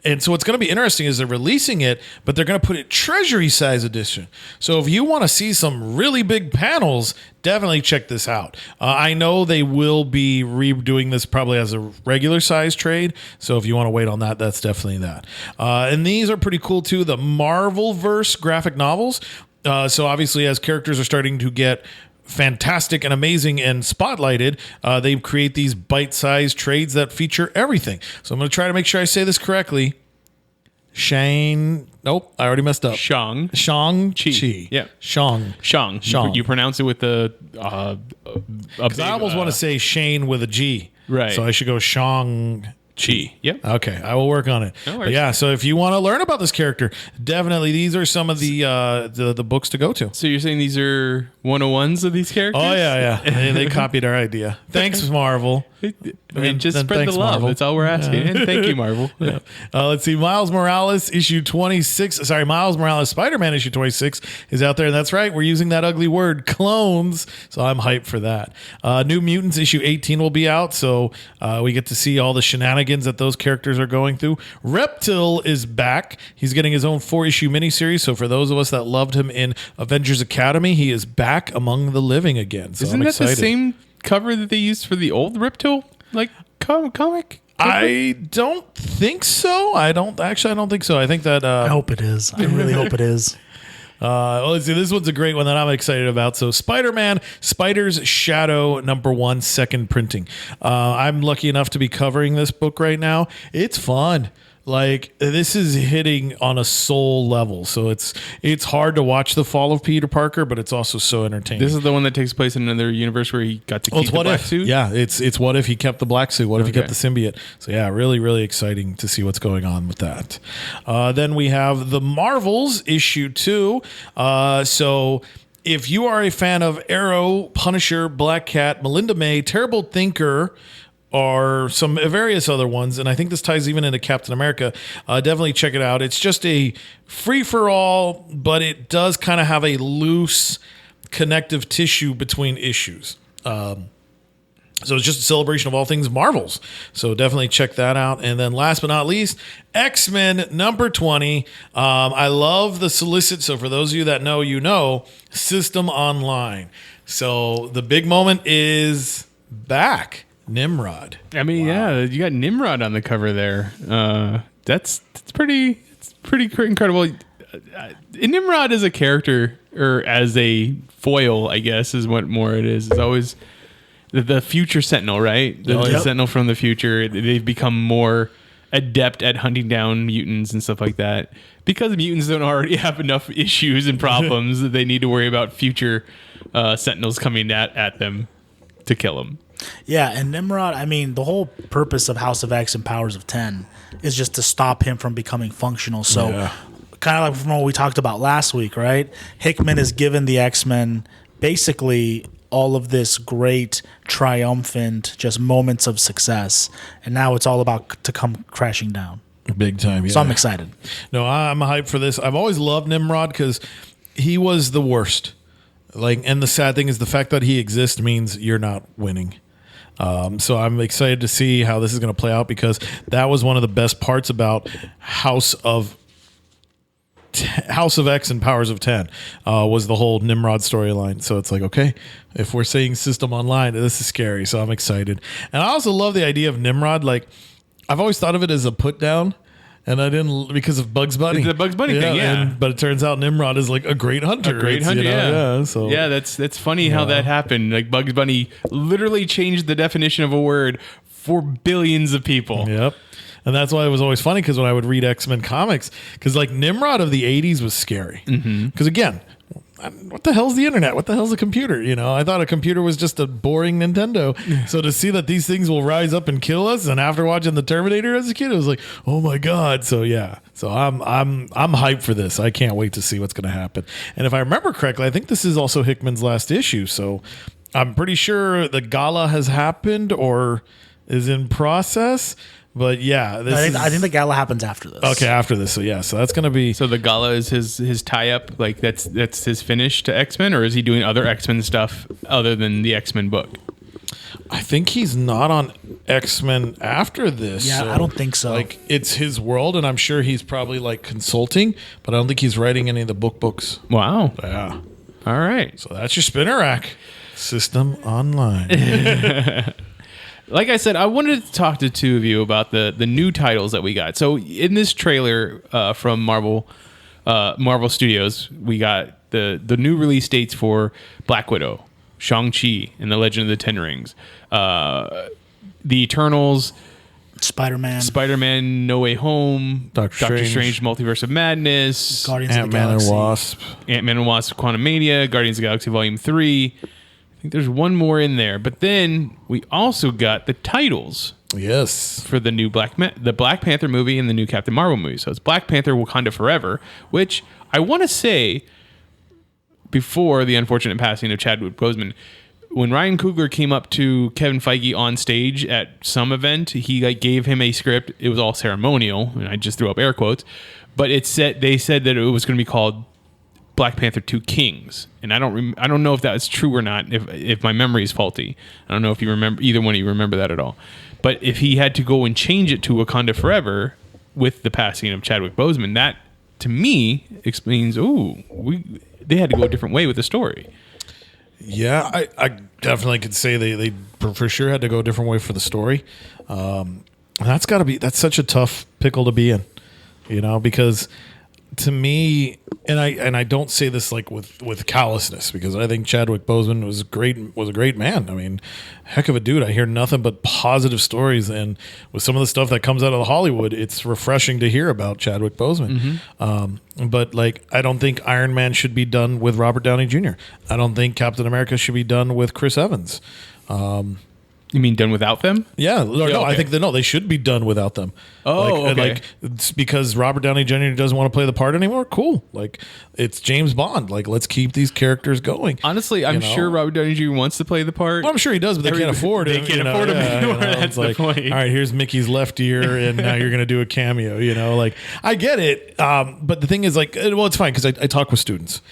And so what's going to be interesting is they're releasing it, but they're going to put it Treasury size edition. So if you want to see some really big panels, definitely check this out. I know they will be redoing this probably as a regular size trade. So if you want to wait on that, that's definitely that. And these are pretty cool too. The Marvelverse graphic novels. So obviously as characters are starting to get fantastic and amazing and spotlighted, they create these bite-sized trades that feature everything. So I'm going to try to make sure I say this correctly. Nope, I already messed up. Shang-Chi. Yeah. Shang. You pronounce it with the because I almost want to say Shane with a G. Right. So I should go Shang-Chi. Yep. Okay, I will work on it. No But yeah, so if you want to learn about this character, definitely these are some of the books to go to. So you're saying these are 101s of these characters? Oh yeah. They copied our idea. Thanks, Marvel. And just then spread the thanks, love. Marvel. That's all we're asking. And thank you, Marvel. Yeah. Let's see. Miles Morales issue 26. Sorry, Miles Morales Spider-Man issue 26 is out there. And that's right. We're using that ugly word, clones. So I'm hyped for that. New Mutants issue 18 will be out. So we get to see all the shenanigans that those characters are going through. Reptile is back. He's getting his own 4-issue miniseries. So for those of us that loved him in Avengers Academy, he is back among the living again. So Isn't I'm that excited. the same cover that they used for the old Reptile comic? I don't think so. I don't think so. I think that I hope it is. I really hope it is. let's see. This one's a great one that I'm excited about. So, Spider-Man, Spider's Shadow #1, second printing. I'm lucky enough to be covering this book right now. It's fun. Like, this is hitting on a soul level. So it's hard to watch the fall of Peter Parker, but it's also so entertaining. This is the one that takes place in another universe where he got to keep it's the what black if. suit? Yeah, it's what if he kept the black suit? What if he kept Okay. the symbiote? So yeah, really, really exciting to see what's going on with that. Then we have the Marvels issue 2. So if you are a fan of Arrow, Punisher, Black Cat, Melinda May, Terrible Thinker, or some various other ones, and I think this ties even into Captain America, definitely check it out. It's just a free-for-all, but it does kind of have a loose connective tissue between issues. So it's just a celebration of all things Marvels. So definitely check that out. And then last but not least, X-Men #20. I love the solicit. So for those of you that know, you know, System Online. So the big moment is back. Nimrod. I mean, yeah, you got Nimrod on the cover there. That's pretty incredible. Nimrod as a character, or as a foil, I guess, is what more it is. It's always the future Sentinel, right? The Yep. Sentinel from the future. They've become more adept at hunting down mutants and stuff like that, because mutants don't already have enough issues and problems that they need to worry about future Sentinels coming at them to kill them. Yeah, and Nimrod, I mean, the whole purpose of House of X and Powers of 10 is just to stop him from becoming functional. So, kind of like from what we talked about last week, right? Hickman has given the X-Men basically all of this great, triumphant, just moments of success. And now it's all about to come crashing down. Big time, yeah. So I'm excited. No, I'm hyped for this. I've always loved Nimrod because he was the worst. Like, and the sad thing is the fact that he exists means you're not winning. So I'm excited to see how this is going to play out, because that was one of the best parts about House of X and Powers of 10 was the whole Nimrod storyline. So it's like, okay, if we're saying System Online, this is scary. So I'm excited. And I also love the idea of Nimrod. Like, I've always thought of it as a put down. And I didn't, because of Bugs Bunny. The Bugs Bunny thing, yeah. But it turns out Nimrod is like a great hunter. Yeah. So yeah, that's funny how that happened. Like, Bugs Bunny literally changed the definition of a word for billions of people. Yep. And that's why it was always funny, because when I would read X-Men comics, because like Nimrod of the 80s was scary. Because again, what the hell's the internet? What the hell's a computer? You know, I thought a computer was just a boring Nintendo. So to see that these things will rise up and kill us, and after watching the Terminator as a kid, it was like, oh my god. So yeah, so I'm hyped for this. I can't wait to see what's going to happen. And if I remember correctly, I think this is also Hickman's last issue. So I'm pretty sure the gala has happened or is in process. But yeah, I think the gala happens after this. Okay, after this. So yeah, so that's gonna be. So the gala is his tie-up, like that's his finish to X-Men, or is he doing other X-Men stuff other than the X-Men book? I think he's not on X-Men after this. Yeah, I don't think so. Like, it's his world, and I'm sure he's probably like consulting, but I don't think he's writing any of the books. Wow. Yeah. All right. So that's your spinner rack. System Online. Like I said, I wanted to talk to two of you about the new titles that we got. So in this trailer from Marvel Studios, we got the new release dates for Black Widow, Shang-Chi, and the Legend of the Ten Rings, the Eternals, Spider-Man No Way Home, Doctor Strange Multiverse of Madness, Guardians of the Ant-Man and Galaxy. Wasp. Ant-Man and Wasp Quantumania, Guardians of the Galaxy Volume 3. I think there's one more in there. But then we also got the titles Yes. for the new the Black Panther movie and the new Captain Marvel movie. So it's Black Panther Wakanda Forever, which I want to say, before the unfortunate passing of Chadwick Boseman, when Ryan Coogler came up to Kevin Feige on stage at some event, he like gave him a script. It was all ceremonial, and I just threw up air quotes. But they said that it was going to be called Black Panther 2 Kings, and I don't know if that's true or not. If my memory is faulty, I don't know if you remember either one of you remember that at all. But if he had to go and change it to Wakanda Forever with the passing of Chadwick Boseman, that to me explains. They had to go a different way with the story. Yeah, I definitely could say they for sure had to go a different way for the story. That's such a tough pickle to be in, because to me, and I don't say this like with callousness, because I think Chadwick Boseman was a great man. I mean, heck of a dude. I hear nothing but positive stories, and with some of the stuff that comes out of Hollywood, it's refreshing to hear about Chadwick Boseman. But like, I don't think Iron Man should be done with Robert Downey Jr. I don't think Captain America should be done with Chris Evans. You mean done without them? Yeah, no, okay. I think they should be done without them. Okay. It's because Robert Downey Jr. doesn't want to play the part anymore. Cool. Like, it's James Bond. Like, let's keep these characters going. Honestly, I'm sure Robert Downey Jr. wants to play the part. Well, I'm sure he does, but they can't afford it. They can't afford him anymore. That's like, the point. All right, here's Mickey's left ear, and now you're going to do a cameo. Like, I get it. But the thing is, like, well, it's fine because I talk with students,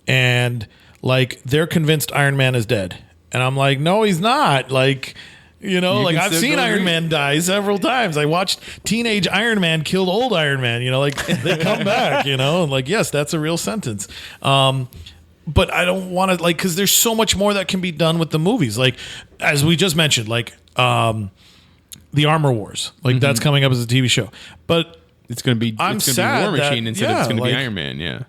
and like, they're convinced Iron Man is dead, and I'm like, no, he's not. Like, like, I've seen Iron Man die several times. I watched teenage Iron Man kill old Iron Man. Like, they come back. And like, yes, that's a real sentence. But I don't want to, like, because there's so much more that can be done with the movies. Like, as we just mentioned, like, the Armor Wars, like, that's coming up as a TV show. But it's going to be War Machine instead of it's going to be Iron Man. Yeah,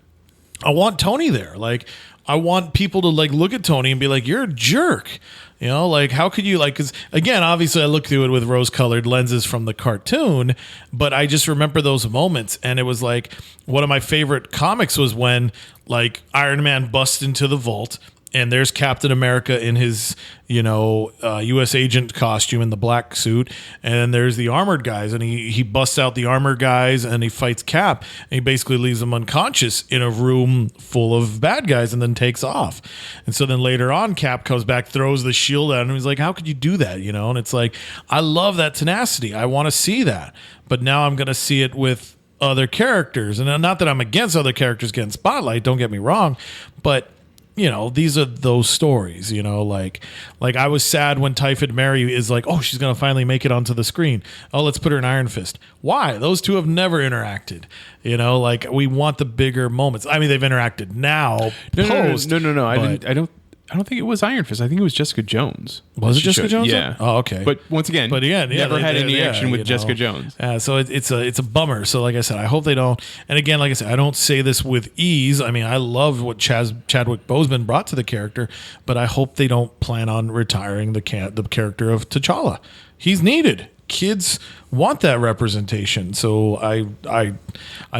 I want Tony there. Like, I want people to like look at Tony and be like, "You're a jerk." Like, how could you, like, because again, obviously I looked through it with rose-colored lenses from the cartoon, but I just remember those moments, and it was like one of my favorite comics was when like Iron Man busts into the vault, and there's Captain America in his, U.S. agent costume in the black suit. And then there's the armored guys, and he busts out the armored guys, and he fights Cap. And he basically leaves them unconscious in a room full of bad guys and then takes off. And so then later on, Cap comes back, throws the shield at him. And he's like, how could you do that? And it's like, I love that tenacity. I want to see that. But now I'm going to see it with other characters. And not that I'm against other characters getting spotlight, don't get me wrong. But these are those stories, like I was sad when Typhid Mary is like, oh, she's going to finally make it onto the screen. Oh, let's put her in Iron Fist. Why? Those two have never interacted. Like, we want the bigger moments. I mean, they've interacted now. No. I don't think it was Iron Fist. I think it was Jessica Jones. Was it Jessica Jones? Yeah. Oh, okay. But once again, never had any action with Jessica Jones. So it's a bummer. So like I said, I hope they don't. And again, like I said, I don't say this with ease. I mean, I love what Chadwick Boseman brought to the character, but I hope they don't plan on retiring the character of T'Challa. He's needed. Kids want that representation. So I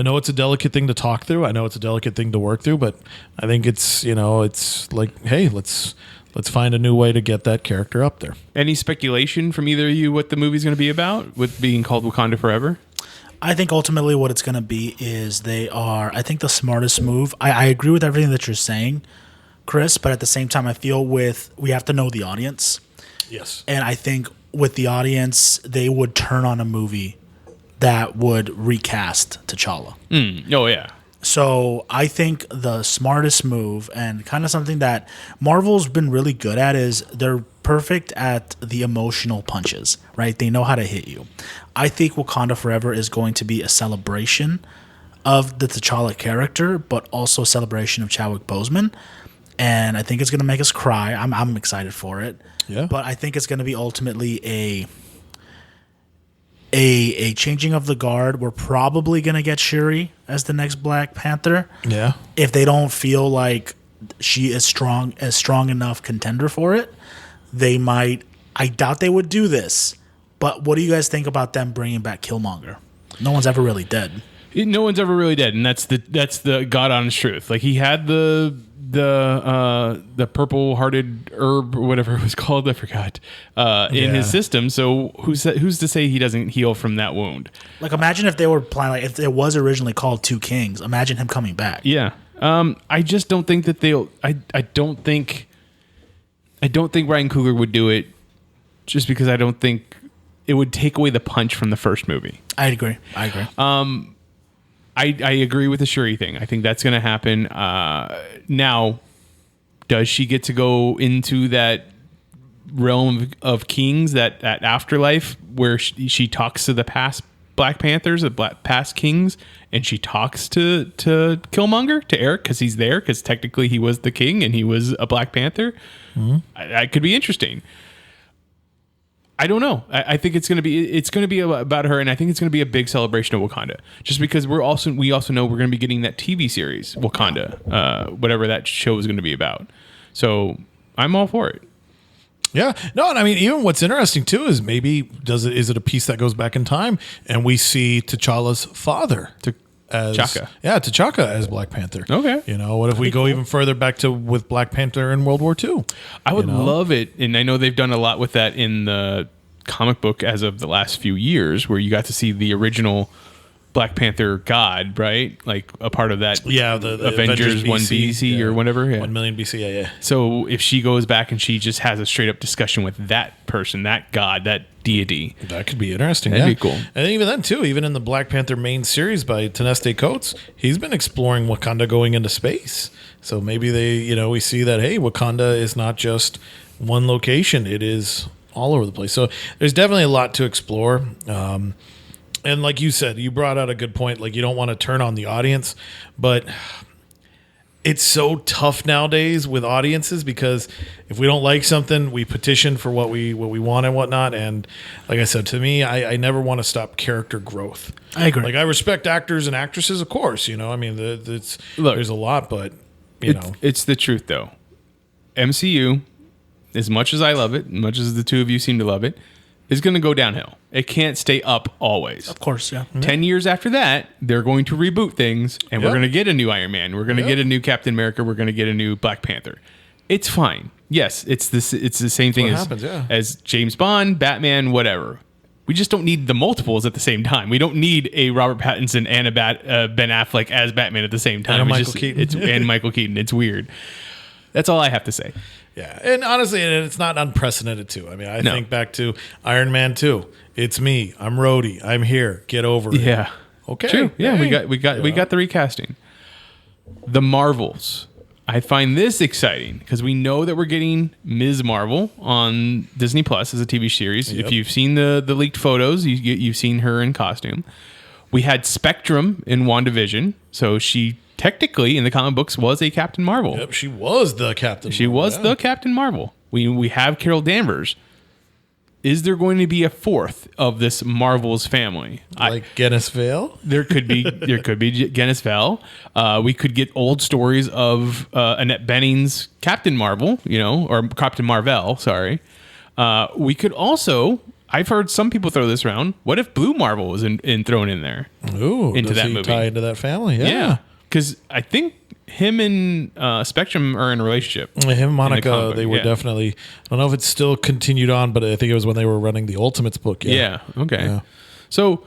know it's a delicate thing to talk through. I know it's a delicate thing to work through, but I think it's like, hey, let's find a new way to get that character up there. Any speculation from either of you what the movie's going to be about with being called Wakanda Forever? I think ultimately what it's going to be is I think the smartest move. I agree with everything that you're saying, Chris, but at the same time, I feel we have to know the audience. Yes. And I think with the audience, they would turn on a movie that would recast T'Challa. Oh, yeah. So I think the smartest move, and kind of something that Marvel's been really good at, is they're perfect at the emotional punches, right? They know how to hit you. I think Wakanda Forever is going to be a celebration of the T'Challa character, but also a celebration of Chadwick Boseman. And I think it's going to make us cry. I'm excited for it. Yeah. But I think it's going to be ultimately a changing of the guard. We're probably going to get Shuri as the next Black Panther. Yeah. If they don't feel like she is strong enough contender for it, they might. I doubt they would do this. But what do you guys think about them bringing back Killmonger? No one's ever really dead. No one's ever really dead, and that's the God honest truth. Like, he had the purple-hearted herb or whatever it was called, I forgot, in his system. So who's to say he doesn't heal from that wound? Like, imagine if they were planning, like, if it was originally called Two Kings. Imagine him coming back. Yeah. I just don't think that I don't think I don't think Ryan Coogler would do it just because I don't think it would take away the punch from the first movie. I agree. I agree with the Shuri thing. I think that's going to happen. Now, does she get to go into that realm of kings, that afterlife where she talks to the past Black Panthers, the past kings, and she talks to Killmonger, to Eric, because he's there, because technically he was the king and he was a Black Panther? Mm-hmm. That could be interesting. I don't know. I think it's going to be about her, and I think it's going to be a big celebration of Wakanda. Just because we also know we're going to be getting that TV series Wakanda, whatever that show is going to be about. So I'm all for it. Yeah, no, and I mean, even what's interesting too is maybe is it a piece that goes back in time, and we see T'Challa's father as T'Chaka. Yeah, T'Chaka as Black Panther. Okay. You know, what if we go even further back to with Black Panther in World War II? I would love it, and I know they've done a lot with that in the comic book as of the last few years, where you got to see the original Black Panther god, right? Like a part of that. Yeah, the Avengers 1 BC or whatever. Yeah. 1 million BC. Yeah. So if she goes back and she just has a straight up discussion with that person, that god, that deity, that could be interesting. That'd be cool. And even then too, even in the Black Panther main series by Ta-Nehisi Coates, he's been exploring Wakanda going into space. So maybe we see that, hey, Wakanda is not just one location; it is all over the place. So there's definitely a lot to explore. And like you said, you brought out a good point. Like, you don't want to turn on the audience, but it's so tough nowadays with audiences, because if we don't like something, we petition for what we want and whatnot. And like I said, to me, I never want to stop character growth. I agree. Like, I respect actors and actresses, of course. I mean, there's a lot, but it's the truth though. MCU, as much as I love it, as much as the two of you seem to love it, is going to go downhill. It can't stay up always. Of course, yeah. 10 years after that, they're going to reboot things, and we're going to get a new Iron Man. We're going to get a new Captain America. We're going to get a new Black Panther. It's fine. Yes, it's the same thing as James Bond, Batman, whatever. We just don't need the multiples at the same time. We don't need a Robert Pattinson and a Ben Affleck as Batman at the same time. And Michael Keaton. And Michael Keaton. It's weird. That's all I have to say. Yeah, and honestly, it's not unprecedented too. I mean, I think back to Iron Man 2. It's me. I'm Rhodey. I'm here. Get over it. Yeah. Okay. True. Yeah, hey, we got the recasting. The Marvels. I find this exciting because we know that we're getting Ms. Marvel on Disney Plus as a TV series. Yep. If you've seen the leaked photos, you've seen her in costume. We had Spectrum in WandaVision, so she technically in the comic books was a Captain Marvel. Yep, she was the Captain. She was the Captain Marvel. We have Carol Danvers. Is there going to be a fourth of this Marvel's family? Like Guinness Vale? There could be Guinness Vale. We could get old stories of Annette Bening's Captain Marvel, or Captain Marvel, sorry. We could also, I've heard some people throw this around. What if Blue Marvel was thrown in there? Ooh, into that movie? Tie into that family? Yeah. Because I think him and Spectrum are in a relationship. Him and Monica, they were definitely. I don't know if it's still continued on, but I think it was when they were running the Ultimates book. Yeah. Okay. Yeah. So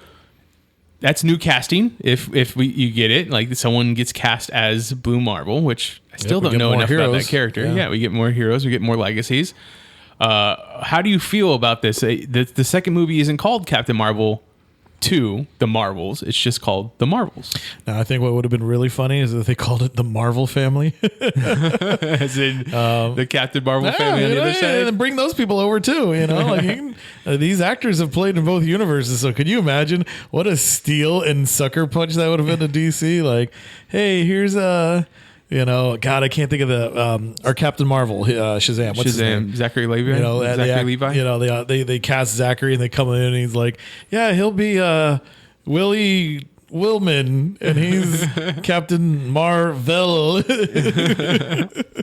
that's new casting. If you get it, like someone gets cast as Blue Marvel, which I still don't know enough about that character. Yeah, we get more heroes. We get more legacies. How do you feel about this? The second movie isn't called Captain Marvel 2, The Marvels. It's just called The Marvels. Now, I think what would have been really funny is that they called it the Marvel family. As in the Captain Marvel family on the other side. And bring those people over too, these actors have played in both universes, so could you imagine what a steal and sucker punch that would have been to DC? Like, hey, here's God, I can't think of our Captain Marvel, Shazam. What's his name? Zachary Levi. Levi. They cast Zachary and they come in and he's like, yeah, he'll be Willie Willman and he's Captain Marvel.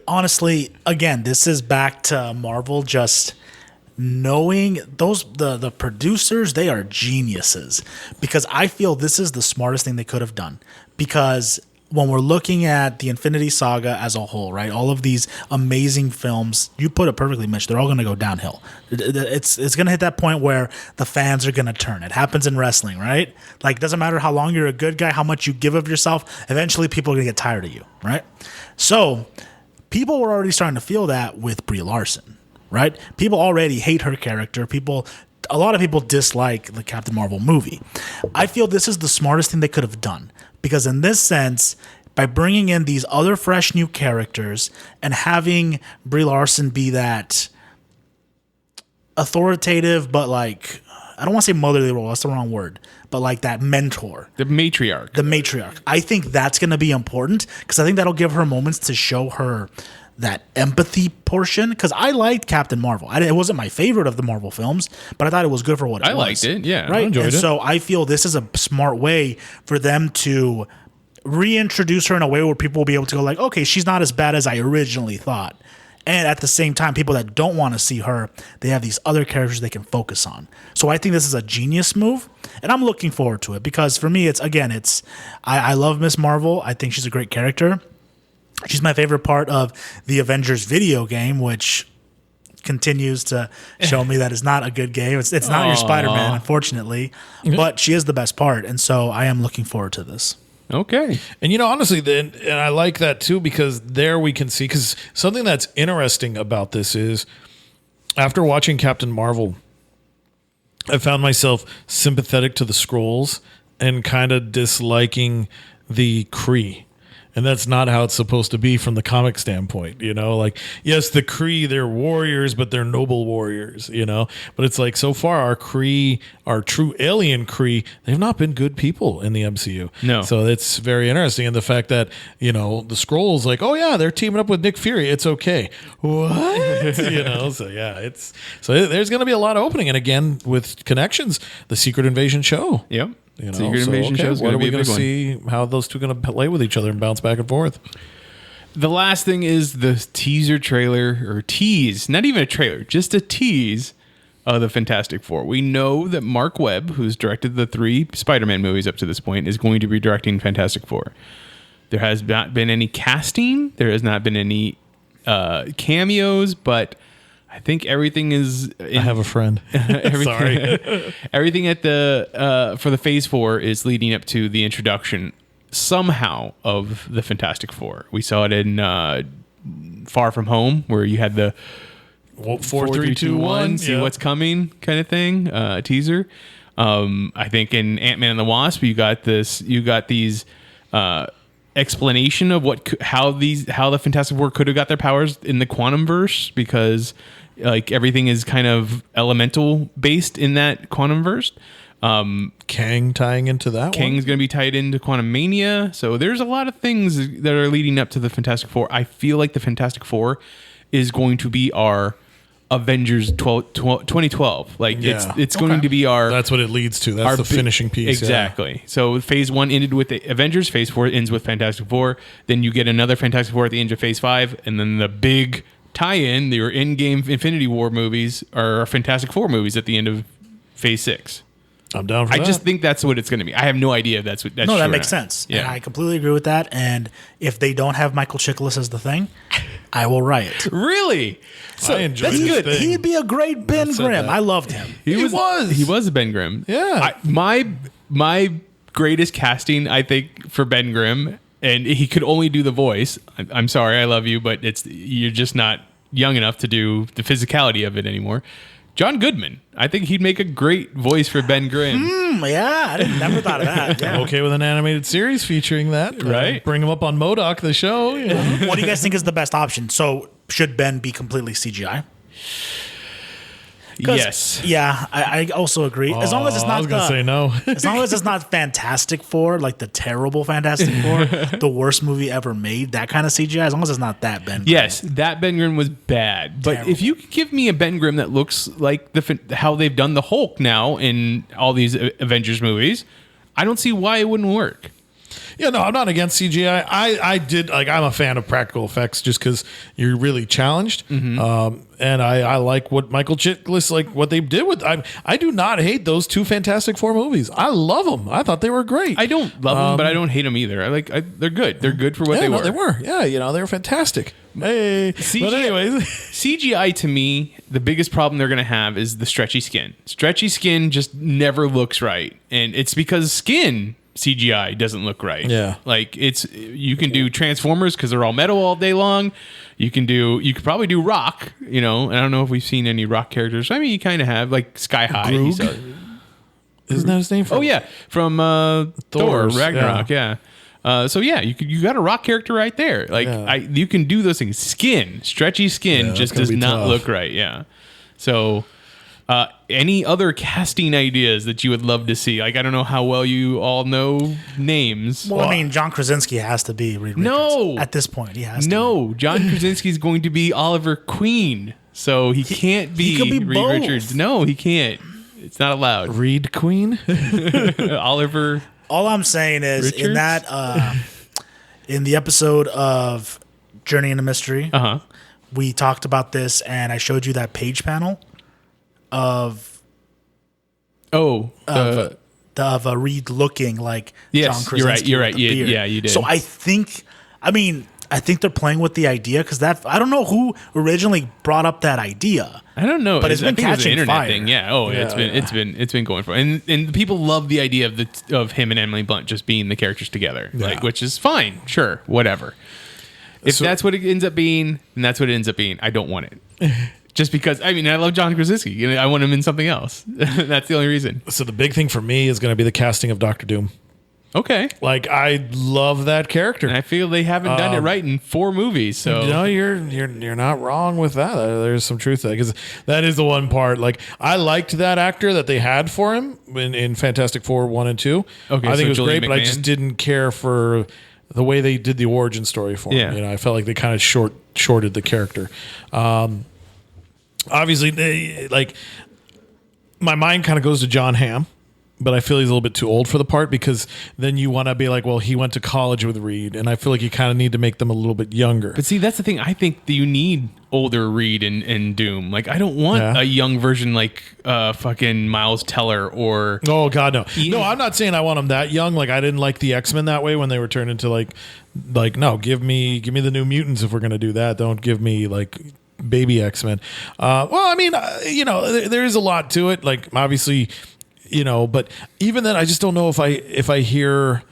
Honestly, again, this is back to Marvel just knowing the producers, they are geniuses, because I feel this is the smartest thing they could have done, because when we're looking at the Infinity Saga as a whole, right? All of these amazing films, you put it perfectly, Mitch, they're all going to go downhill. It's going to hit that point where the fans are going to turn. It happens in wrestling, right? Like, it doesn't matter how long you're a good guy, how much you give of yourself, eventually people are going to get tired of you, right? So people were already starting to feel that with Brie Larson. right? People already hate her character. A lot of people dislike the Captain Marvel movie. I feel this is the smartest thing they could have done, because in this sense, by bringing in these other fresh new characters and having Brie Larson be that authoritative, but like, I don't want to say motherly role, that's the wrong word, but like that mentor. The matriarch. I think that's going to be important, because I think that'll give her moments to show her that empathy portion, because I liked Captain Marvel. It wasn't my favorite of the Marvel films, but I thought it was good for what it was. I liked it, yeah. Right? I enjoyed and it. so I feel this is a smart way for them to reintroduce her in a way where people will be able to go like, okay, she's not as bad as I originally thought. And at the same time, people that don't want to see her, they have these other characters they can focus on. So I think this is a genius move, and I'm looking forward to it, because for me, I love Miss Marvel. I think she's a great character. She's my favorite part of the Avengers video game, which continues to show me that it's not a good game. It's not your Spider-Man, unfortunately, but she is the best part, and so I am looking forward to this. Okay. And honestly, and I like that too, because there we can see, because something that's interesting about this is, after watching Captain Marvel, I found myself sympathetic to the Skrulls and kind of disliking the Kree. And that's not how it's supposed to be from the comic standpoint, Like, yes, the Kree, they're warriors, but they're noble warriors, But it's like, so far, our Kree, our true alien Kree, they've not been good people in the MCU. No. So it's very interesting. And the fact that, the Skrulls, like, oh, yeah, they're teaming up with Nick Fury. It's okay. What? So yeah, there's going to be a lot of opening. And again, with connections, the Secret Invasion show. Yep. Secret Invasion show is going to be a big one. What are we going to see? How are those two going to play with each other and bounce back and forth? The last thing is the teaser trailer, or tease, not even a trailer, just a tease of the Fantastic Four. We know that Mark Webb, who's directed the 3 Spider-Man movies up to this point, is going to be directing Fantastic Four. There has not been any casting. There has not been any cameos, but I think everything is. I have a friend. Sorry. Everything at for the Phase 4 is leading up to the introduction somehow of the Fantastic Four. We saw it in Far From Home, where you had the 4, 3, 2, 1. See what's coming kind of thing. Teaser. I think in Ant-Man and the Wasp, you got these explanation of how the Fantastic Four could have got their powers in the quantum verse, because like everything is kind of elemental based in that quantum verse. Kang tying into that. Kang's going to be tied into Quantum Mania. So there's a lot of things that are leading up to the Fantastic Four. I feel like the Fantastic Four is going to be our Avengers 2012. Like it's going to be our. That's what it leads to. That's the finishing piece. Exactly. Yeah. So Phase 1 ended with the Avengers. Phase 4 ends with Fantastic Four. Then you get another Fantastic Four at the end of Phase 5, and then the big tie-in, your in-game Infinity War movies, are Fantastic Four movies at the end of Phase 6. I'm down for that. I just think that's what it's going to be. I have no idea if that's what. That's no, that true makes or not. sense. Yeah, and I completely agree with that. And if they don't have Michael Chiklis as the Thing, I will riot. Really? So I enjoyed That's this good. thing. He'd be a great Ben Grimm. I loved him. He was. He was a Ben Grimm. Yeah. My greatest casting, I think, for Ben Grimm, and he could only do the voice. I'm sorry, I love you, but you're just not young enough to do the physicality of it anymore. John Goodman. I think he'd make a great voice for Ben Grimm. Yeah, I never thought of that. Yeah. I'm okay with an animated series featuring that. Right. Bring him up on MODOK, the show. What do you guys think is the best option? So should Ben be completely CGI? Yes. Yeah, I also agree. As long as it's not I was going to say no. as long as it's not Fantastic Four, like the terrible Fantastic Four, the worst movie ever made, that kind of CGI, as long as it's not that Ben Grimm. Yes, that Ben Grimm was bad. But Terrible. if you could give me a Ben Grimm that looks like how they've done the Hulk now in all these Avengers movies, I don't see why it wouldn't work. Yeah, no, I'm not against CGI. I'm a fan of practical effects just because you're really challenged. Mm-hmm. And I like what Michael Chiklis, like what they did with. I do not hate those 2 Fantastic Four movies. I love them. I thought they were great. I don't love them, but I don't hate them either. They're good. They're good for what they were. They were. Yeah, they were fantastic. Hey, but anyways, CGI to me, the biggest problem they're going to have is the stretchy skin. Stretchy skin just never looks right, and it's because skin CGI doesn't look right. Yeah. Like you can do Transformers because they're all metal all day long. You could probably do Rock, and I don't know if we've seen any Rock characters. I mean, you kind of have like Sky High. Groog? Isn't that his name? Oh yeah, from Thor Thor's, Ragnarok. Yeah. So yeah, you got a Rock character right there. Like you can do those things. Stretchy skin just does not look right. Yeah. So, any other casting ideas that you would love to see? Like I don't know how well you all know names. Well, I mean, John Krasinski has to be Reed Richards. No. At this point, he has to. No, John Krasinski is going to be Oliver Queen, so he can't be, he could be Reed both. Richards. No, he can't. It's not allowed. Reed Queen. Oliver. All I'm saying is Richards? in that in the episode of Journey into Mystery, we talked about this, and I showed you that page panel of a Reed looking like Yes, John Krasinski. you're right. with the beard. Yeah, you did. So I think they're playing with the idea because I don't know who originally brought up that idea. I don't know, but it's been I think it was an catching internet fire. thing. Yeah. Oh, Yeah, it's been going for, and people love the idea of him and Emily Blunt just being the characters together, which is fine. Sure, whatever. If that's what it ends up being, then that's what it ends up being. I don't want it. Just because, I love John Krasinski. I want him in something else. That's the only reason. So the big thing for me is going to be the casting of Doctor Doom. Okay. Like I love that character. And I feel they haven't done it right in 4 movies. So No, you're not wrong with that. There's some truth to that because that is the one part. Like I liked that actor that they had for him in Fantastic Four 1 and 2. Okay, I think so it was Julie great, but I McMahon? just didn't care for the way they did the origin story for him. Yeah. I felt like they kind of shorted the character. Obviously, my mind kind of goes to John Hamm. But I feel he's a little bit too old for the part because then you want to be like, well, he went to college with Reed, and I feel like you kind of need to make them a little bit younger. But see, that's the thing. I think that you need older Reed and Doom. Like, I don't want a young version like fucking Miles Teller or. Oh God, no, no. I'm not saying I want him that young. Like, I didn't like the X-Men that way when they were turned into like no, give me the New Mutants if we're gonna do that. Don't give me like baby X-Men. There is a lot to it. Like, obviously. But even then, I just don't know if I hear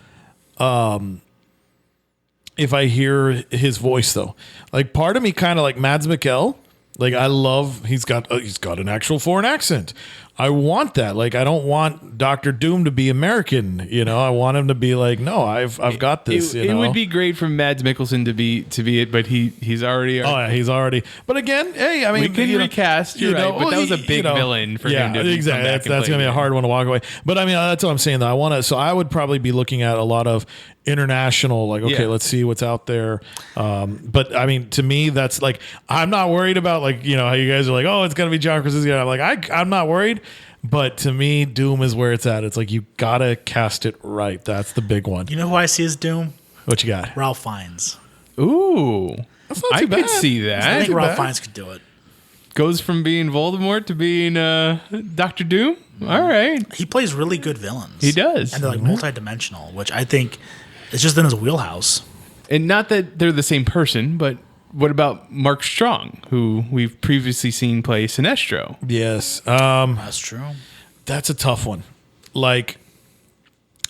his voice though. Like part of me kind of like Mads Mikkel. Like I love he's got an actual foreign accent. I want that. Like I don't want Dr. Doom to be American. I want him to be like, no, I've got this. It would be great for Mads Mikkelsen to be it, but he's already. Oh yeah, he's already. But again, hey, I mean, we can recast. You're right, but that was a big villain for him to exactly. Come back That's going to be a hard one to walk away. But I mean, that's what I'm saying. Though I want to. So I would probably be looking at a lot of international. Like, okay, let's see what's out there. But I mean, to me, that's like I'm not worried about how you guys are like, oh, it's going to be John Krasinski. I'm like, I'm not worried. But to me, Doom is where it's at. It's like you gotta cast it right. That's the big one. You know who I see as Doom? What you got? Ralph Fiennes. Ooh, That's not I too could bad. see that. I think too Ralph bad. Fiennes could do it. Goes from being Voldemort to being Dr. Doom. All right, He plays really good villains. he does. And they're like multidimensional, which I think is just in his wheelhouse. And not that they're the same person, but what about Mark Strong, who we've previously seen play Sinestro? Yes. That's true. That's a tough one. Like,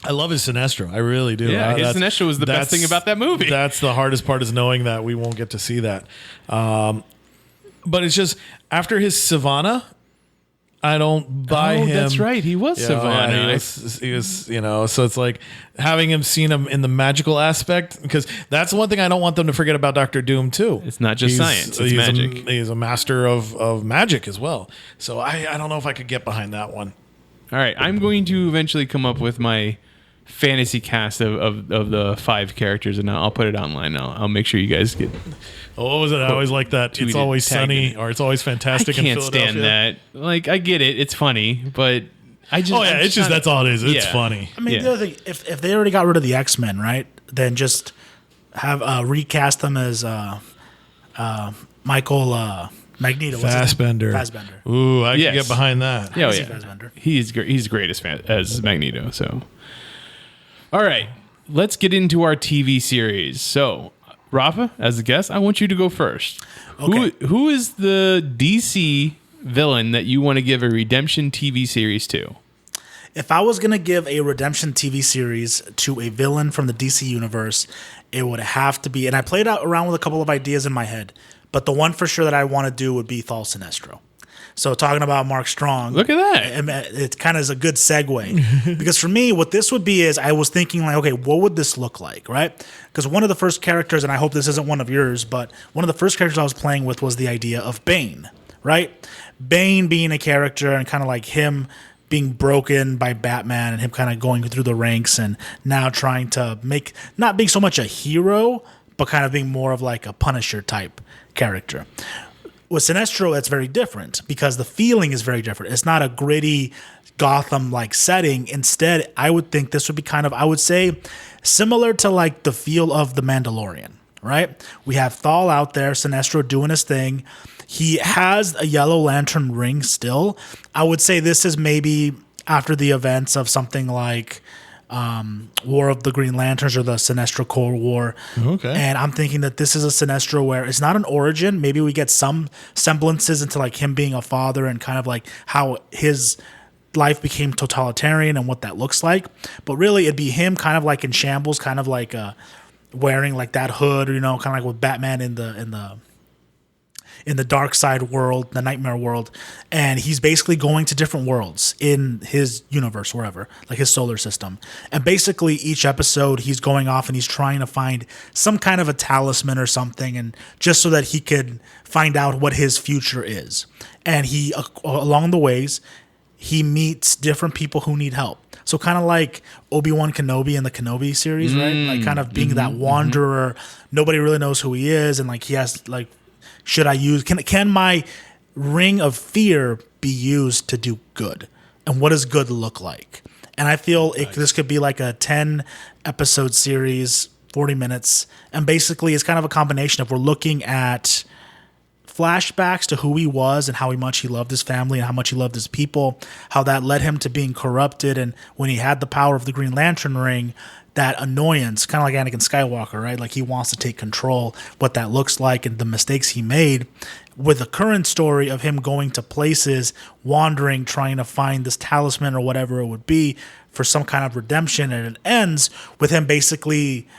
I love his Sinestro. I really do. Yeah, his Sinestro was the best thing about that movie. That's the hardest part is knowing that we won't get to see that. But it's just, after his Savannah, I don't buy him. That's right. He was Savannah. Yeah, he was, so it's like having him seen him in the magical aspect, because that's one thing I don't want them to forget about Dr. Doom too. It's not just science, it's magic. He's a master of magic as well. So I don't know if I could get behind that one. All right, I'm going to eventually come up with my fantasy cast of the 5 characters, and I'll put it online. I'll make sure you guys get. Oh, what was it? I always like that. It's Tweeted, always tagged sunny, it. or it's always I fantastic. can't in Philadelphia. stand that. Like, I get it; it's funny, but I just. Oh yeah, it's just that's all it is. It's Yeah. funny. I mean, Yeah. the other thing, if they already got rid of the X-Men, right, then just have recast them as Michael Magneto. What's his name? Fassbender. Fassbender. Ooh, I Yes. can get behind that. Yeah, I see yeah. Fassbender. He's great as Magneto. So, all right, let's get into our TV series. So, Rafa, as a guest, I want you to go first. Okay. Who is the DC villain that you want to give a redemption TV series to? If I was going to give a redemption TV series to a villain from the DC universe, it would have to be, and I played around with a couple of ideas in my head, but the one for sure that I want to do would be Thal Sinestro. So talking about Mark Strong. Look at that. It kind of is a good segue. Because for me, what this would be is I was thinking like, okay, what would this look like, right? Because one of the first characters, and I hope this isn't one of yours, but one of the first characters I was playing with was the idea of Bane, right? Bane being a character and kind of like him being broken by Batman and him kind of going through the ranks and now trying to make, not being so much a hero, but kind of being more of like a Punisher type character. With Sinestro, that's very different because the feeling is very different. It's not a gritty Gotham-like setting. Instead, I would think this would be kind of, I would say, similar to like the feel of The Mandalorian, right? We have Thal out there, Sinestro doing his thing. He has a Yellow Lantern ring still. I would say this is maybe after the events of something like War of the Green Lanterns or the Sinestro Cold War. Okay. And I'm thinking that this is a Sinestro where it's not an origin. Maybe we get some semblances into like him being a father and kind of like how his life became totalitarian and what that looks like. But really it'd be him kind of like in shambles, kind of like wearing like that hood, you know, kind of like with Batman in the dark side world, the nightmare world, and he's basically going to different worlds in his universe, wherever, like his solar system. And basically each episode he's going off and he's trying to find some kind of a talisman or something, and just so that he could find out what his future is. And he, along the ways, he meets different people who need help. So kind of like Obi-Wan Kenobi in the Kenobi series, right? Like kind of being that wanderer. Nobody really knows who he is, and like he has like, should I use, can my ring of fear be used to do good? And what does good look like? And I feel this could be like a 10 episode series, 40 minutes. And basically it's kind of a combination of we're looking at flashbacks to who he was and how much he loved his family and how much he loved his people, how that led him to being corrupted. And when he had the power of the Green Lantern ring, that annoyance, kind of like Anakin Skywalker, right? Like he wants to take control, what that looks like and the mistakes he made. With the current story of him going to places, wandering, trying to find this talisman or whatever it would be for some kind of redemption. And it ends with him basically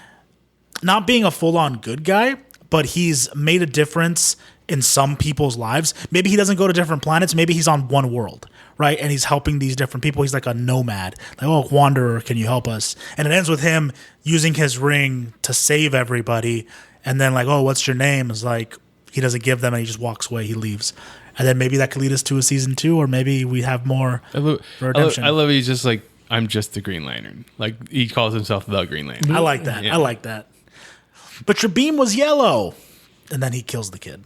not being a full-on good guy, but he's made a difference in some people's lives. Maybe he doesn't go to different planets. Maybe he's on one world, right? And he's helping these different people. He's like a nomad. Like, oh, wanderer, can you help us? And it ends with him using his ring to save everybody. And then like, oh, what's your name? It's like, he doesn't give them and he just walks away. He leaves. And then maybe that could lead us to a season 2, or maybe we have more redemption. I love he's just like, I'm just the Green Lantern. Like he calls himself the Green Lantern. I like that. Yeah. I like that. But your beam was yellow. And then he kills the kid.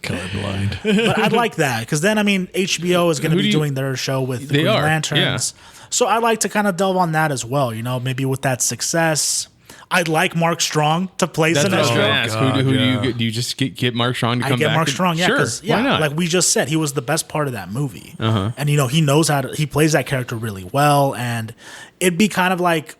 Colorblind. But I'd like that because then, I mean, HBO is going to be doing their show with the Green Lanterns. Yeah. So I'd like to kind of delve on that as well. You know, maybe with that success, I'd like Mark Strong to play Sinestro. Who do you just get Mark Strong to come back? I get Mark Strong, yeah. Sure, Yeah, why not? like we just said, he was the best part of that movie. And, you know, he knows he plays that character really well. And it'd be kind of like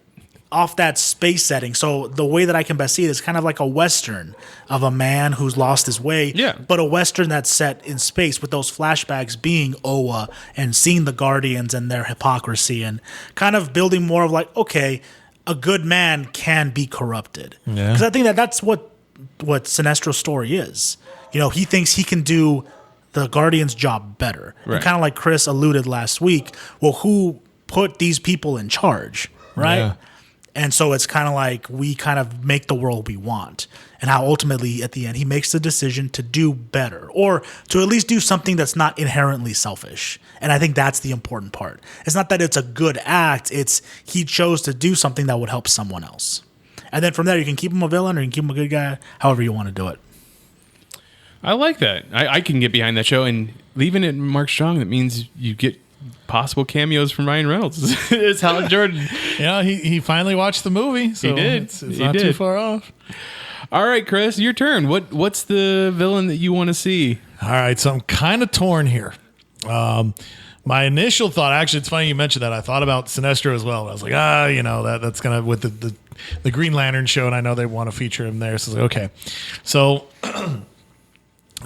off that space setting. So the way that I can best see it is kind of like a Western of a man who's lost his way. Yeah. But a Western that's set in space with those flashbacks being Oa and seeing the Guardians and their hypocrisy and kind of building more of like, okay, a good man can be corrupted. Because I think that's what Sinestro's story is. You know, he thinks he can do the Guardians' job better. Right. And kind of like Chris alluded last week, well, who put these people in charge, right? Yeah. And so it's kind of like we kind of make the world we want, and how ultimately at the end he makes the decision to do better, or to at least do something that's not inherently selfish. And I think that's the important part. It's not that it's a good act, it's he chose to do something that would help someone else. And then from there you can keep him a villain or you can keep him a good guy, however you want to do it. I like that. I can get behind that show, and leaving it Mark Strong, that means you get possible cameos from Ryan Reynolds. It's Hal Jordan. Yeah, he finally watched the movie. So he did. It's not too far off. All right, Chris, your turn. What's the villain that you want to see? All right, so I'm kind of torn here. My initial thought, actually, it's funny you mentioned that. I thought about Sinestro as well. I was like, that's gonna with the Green Lantern show, and I know they want to feature him there. So I was like, okay. So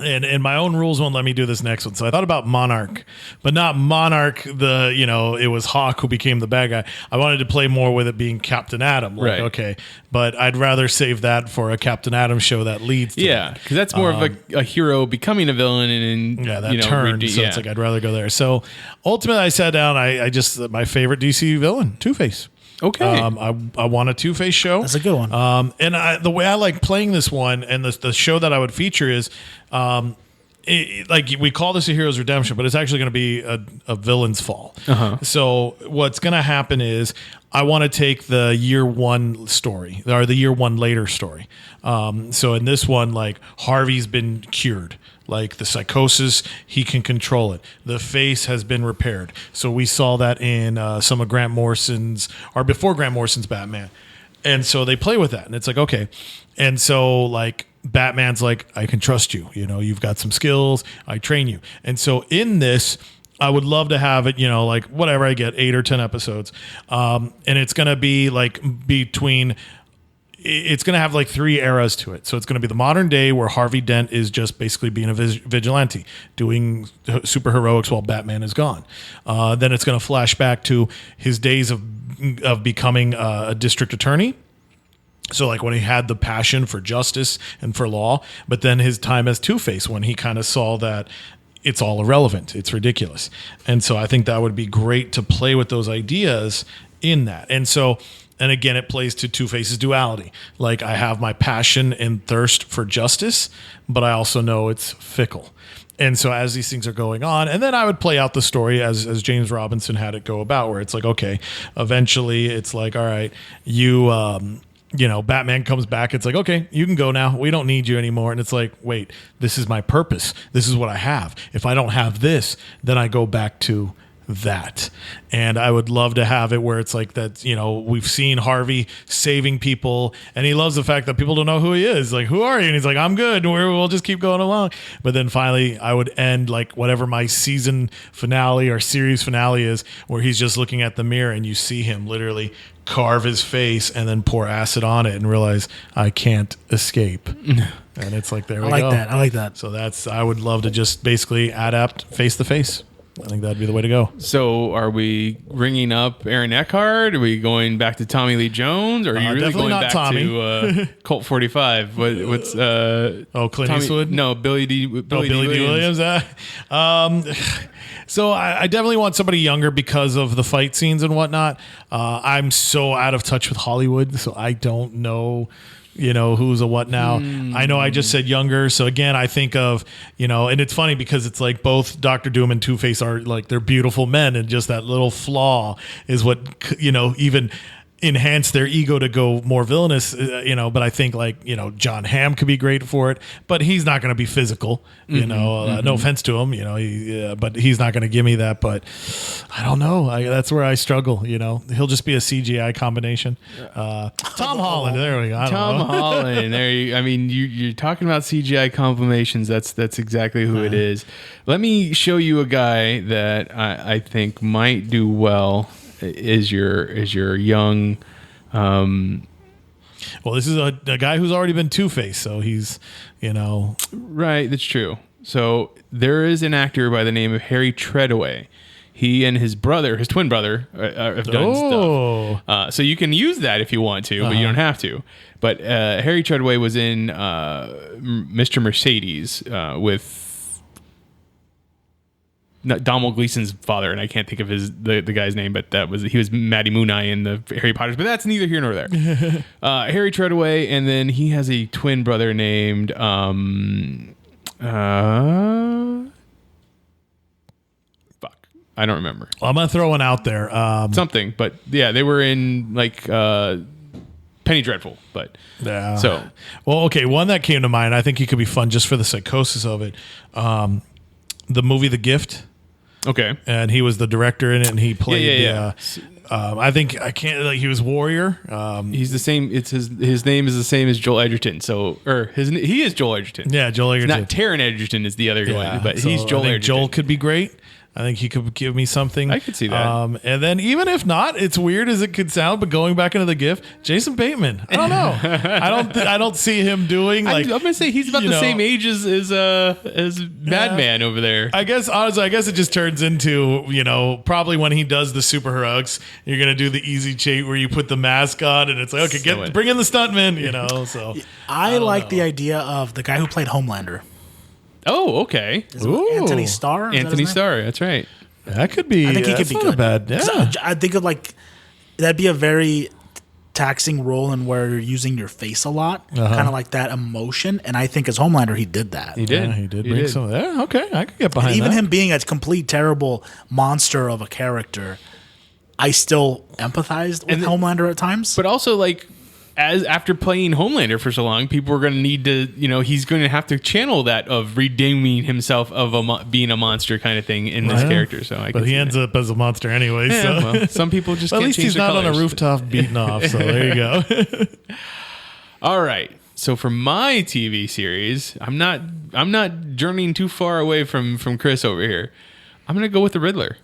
And my own rules won't let me do this next one. So I thought about Monarch, but not Monarch, it was Hawk who became the bad guy. I wanted to play more with it being Captain Atom. Like, Right. okay, but I'd rather save that for a Captain Atom show that leads to Yeah, because that's more of a hero becoming a villain and that turn. So it's like I'd rather go there. So ultimately, I sat down. I just my favorite DC villain, Two-Face. Okay. I want a Two-Face show. That's a good one. And the way I like playing this one, and the show that I would feature is, like we call this a hero's redemption, but it's actually going to be a villain's fall. So what's going to happen is I want to take the year one story or the year one later story. So in this one, like Harvey's been cured. Like the psychosis, he can control it. The face has been repaired. So we saw that in some of Grant Morrison's, or before Grant Morrison's Batman. And so they play with that. And it's like, okay. And so like Batman's like, I can trust you. You know, you've got some skills. I train you. And so in this, I would love to have it, like whatever I get, 8 or 10 episodes. And it's going to be like it's going to have like 3 eras to it. So it's going to be the modern day where Harvey Dent is just basically being a vigilante, doing superheroics while Batman is gone. Then it's going to flash back to his days of becoming a district attorney. So like when he had the passion for justice and for law, but then his time as Two-Face when he kind of saw that it's all irrelevant. It's ridiculous. And so I think that would be great to play with those ideas in that. And again, it plays to Two-Face's duality. Like I have my passion and thirst for justice, but I also know it's fickle. And so as these things are going on, and then I would play out the story as James Robinson had it go about, where it's like, okay, eventually it's like, all right, Batman comes back. It's like, okay, you can go now. We don't need you anymore. And it's like, wait, this is my purpose. This is what I have. If I don't have this, then I go back to that. And I would love to have it where it's like that, we've seen Harvey saving people and he loves the fact that people don't know who he is. Like, who are you? And he's like, I'm good. We'll just keep going along. But then finally I would end like whatever my season finale or series finale is, where he's just looking at the mirror and you see him literally carve his face and then pour acid on it and realize I can't escape. And it's like, there we go. I like that. So I would love to just basically adapt face to face. I think that'd be the way to go. So are we ringing up Aaron Eckhart? Are we going back to Tommy Lee Jones? Or are you really going back to Colt 45? What's Clint Eastwood? No, Billy D. Williams. So I definitely want somebody younger because of the fight scenes and whatnot. I'm so out of touch with Hollywood, so I don't know who's a what now. I know I just said younger. So again, I think of, and it's funny because it's like both Dr. Doom and Two-Face are like, they're beautiful men. And just that little flaw is what, even enhance their ego to go more villainous, but I think like, John Hamm could be great for it, but he's not going to be physical, no offense to him, but he's not going to give me that, but I don't know. That's where I struggle, he'll just be a CGI combination. Tom Holland. There we go. Tom Holland. You're talking about CGI combinations. That's exactly who it is. Let me show you a guy that I think might do well. Is your young well, this is a guy who's already been Two-Face, so he's right, that's true. So there is an actor by the name of Harry Treadaway. He and his twin brother have done stuff, so you can use that if you want to, but you don't have to. But Harry Treadaway was in Mr. Mercedes with Domhnall Gleeson's father, and I can't think of the guy's name, but he was Matty Moon Eye in the Harry Potters, but that's neither here nor there. Harry Treadaway, and then he has a twin brother named I don't remember. Well, I'm gonna throw one out there. Something, but yeah, they were in like Penny Dreadful, but yeah. So well, okay, one that came to mind. I think he could be fun just for the psychosis of it. The movie The Gift. Okay. And he was the director in it, and he played. Yeah. I think he was Warrior. He's the same. It's his name is the same as Joel Edgerton. So, he is Joel Edgerton. Yeah, Joel Edgerton. Not Taron Egerton is the other one, but so he's Joel Edgerton. Joel could be great. I think he could give me something. I could see that. And then even if not, it's weird as it could sound, but going back into the GIF, Jason Bateman. I don't know. I don't see him doing like. I'm gonna say he's about the same age as Madman over there. I guess honestly, it just turns into probably when he does the super heroics, you're gonna do the easy cheat where you put the mask on and it's like okay, bring in the stuntman. So I like the idea of the guy who played Homelander. Oh, okay. Anthony Starr. Anthony Starr. That's right. That could be. I think he could be good. Bad. Yeah. I think of that'd be a very taxing role in where you're using your face a lot, kind of like that emotion. And I think as Homelander, he did that. He did. Yeah, he did bring some of that. Okay, I could get behind and even that. him being a complete terrible monster of a character, I still empathized with Homelander at times. But also, like, as after playing Homelander for so long, people are going to need to, he's going to have to channel that of redeeming himself of being a monster kind of thing in this character. So, but he ends up as a monster anyway. Yeah, so well, some people just at can't least change he's their not colors. on a rooftop beaten off. So there you go. All right. So for my TV series, I'm not journeying too far away from Chris over here. I'm going to go with the Riddler.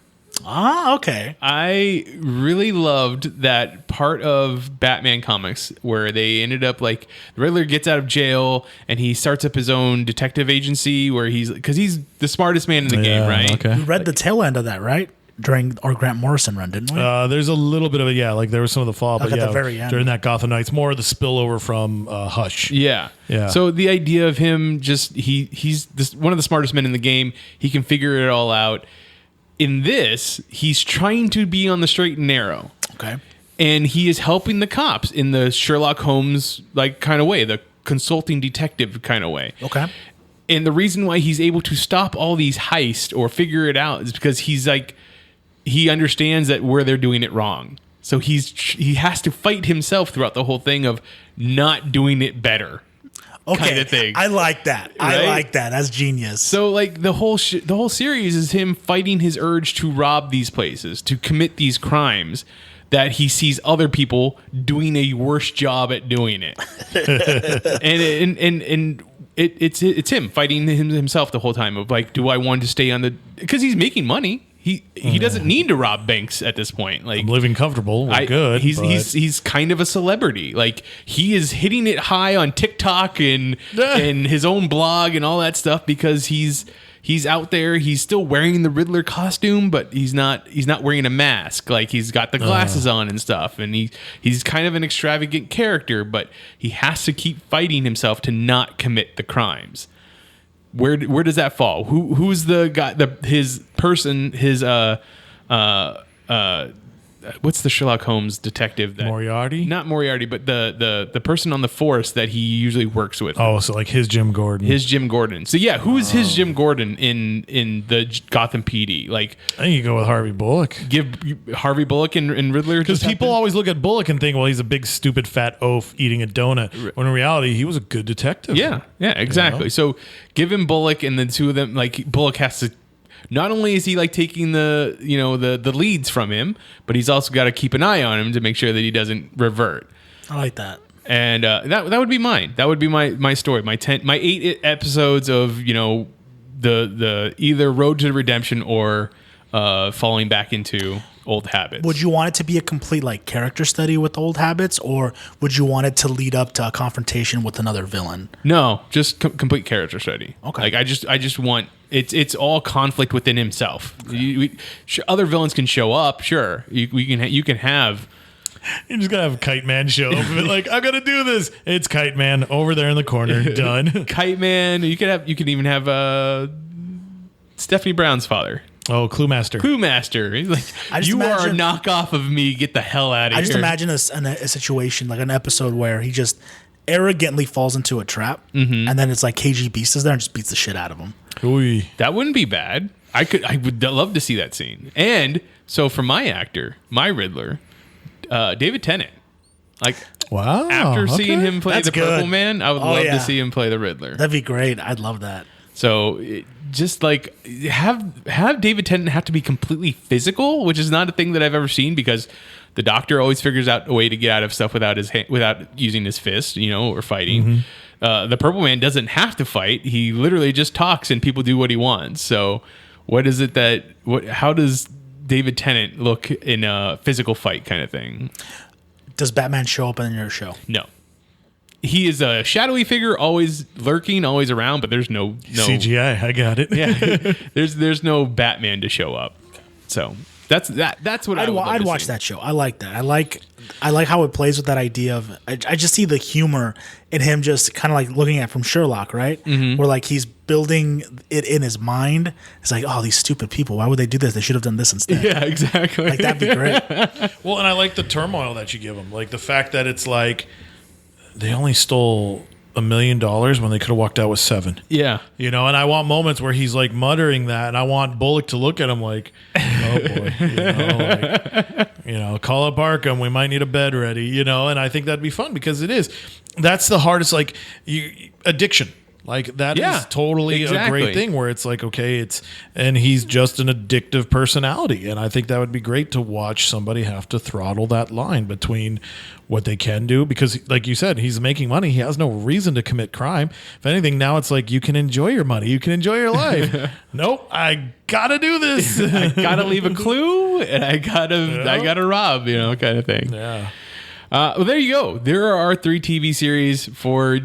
Ah, okay. I really loved that part of Batman comics where they ended up like the Riddler gets out of jail and he starts up his own detective agency where because he's the smartest man in the game, right? Okay. We read the tail end of that, right? During our Grant Morrison run, didn't we? There's a little bit of it, like there was some of the fall, but at the very end. during that Gotham Knights, more of the spillover from Hush. Yeah. So the idea of him he's one of the smartest men in the game. He can figure it all out. In this, he's trying to be on the straight and narrow. Okay. And he is helping the cops in the Sherlock Holmes like kind of way, the consulting detective kind of way. Okay. And the reason why he's able to stop all these heists or figure it out is because he understands that where they're doing it wrong. So he has to fight himself throughout the whole thing of not doing it better. Okay, kind of thing. I like that. Right? I like that. That's genius. So, like the whole series is him fighting his urge to rob these places, to commit these crimes that he sees other people doing a worse job at doing it, and it's him fighting himself the whole time of like, do I want to stay on because he's making money. He doesn't need to rob banks at this point. Like I'm living comfortable. We're good. He's kind of a celebrity. Like he is hitting it high on TikTok and his own blog and all that stuff because he's out there. He's still wearing the Riddler costume, but he's not wearing a mask. Like he's got the glasses on and stuff. And he's kind of an extravagant character, but he has to keep fighting himself to not commit the crimes. Where does that fall? Who's the guy? What's the Sherlock Holmes detective? Moriarty? Not Moriarty, but the person on the force that he usually works with. Oh, so like his Jim Gordon. His Jim Gordon. So yeah, who's his Jim Gordon in the Gotham PD? Like I think you go with Harvey Bullock. Give Harvey Bullock and Riddler because people always look at Bullock and think, well, he's a big stupid fat oaf eating a donut. When in reality, he was a good detective. Yeah, exactly. So give him Bullock, and the two of them, like Bullock has to. Not only is he like taking the leads from him, but he's also got to keep an eye on him to make sure that he doesn't revert. I like that. And that would be mine. That would be my story. My 8 episodes of the either road to redemption or falling back into old habits. Would you want it to be a complete like character study with old habits, or would you want it to lead up to a confrontation with another villain? No, just complete character study. Okay. Like I just want it's all conflict within himself. Other villains can show up, sure. You can have. You just gotta have Kite Man show up and be like, I'm gonna do this. It's Kite Man over there in the corner. Done. Kite Man. You can even have Stephanie Brown's father. Oh, Clue Master. He's like, you are a knockoff of me. Get the hell out of here. I just imagine a situation, like an episode where he just arrogantly falls into a trap, and then it's like KG Beast is there and just beats the shit out of him. Ooh. That wouldn't be bad. I would love to see that scene. And so for my actor, my Riddler, David Tennant. Like, wow. After seeing him play That's the good. Purple Man, I would love to see him play the Riddler. That'd be great. I'd love that. So just like have David Tennant have to be completely physical, which is not a thing that I've ever seen because the Doctor always figures out a way to get out of stuff without without using his fist, or fighting. The Purple Man doesn't have to fight. He literally just talks and people do what he wants. So What is it that how does David Tennant look in a physical fight kind of thing? Does Batman show up in your show? No. He is a shadowy figure, always lurking, always around, but there's no CGI. I got it. Yeah. there's no Batman to show up. So that's what I'd watch that show. I like that. I like how it plays with that idea of. I just see the humor in him, just kind of like looking at from Sherlock, right? Mm-hmm. Where like he's building it in his mind. It's like, oh, these stupid people. Why would they do this? They should have done this instead. Yeah, exactly. Like that'd be great. Well, and I like the turmoil that you give him, like the fact that it's like they only stole $1 million when they could have walked out with 7. Yeah. You know, and I want moments where he's like muttering that, and I want Bullock to look at him like, oh boy, call up Arkham. We might need a bed ready, and I think that'd be fun because it is. That's the hardest, like addiction. Like that is totally a great thing where it's like, okay, and he's just an addictive personality. And I think that would be great to watch somebody have to throttle that line between what they can do, because like you said, he's making money. He has no reason to commit crime. If anything, now it's like, you can enjoy your money. You can enjoy your life. Nope. I gotta do this. I gotta leave a clue and I gotta rob, kind of thing. Yeah. Well, there you go. There are our 3 TV series for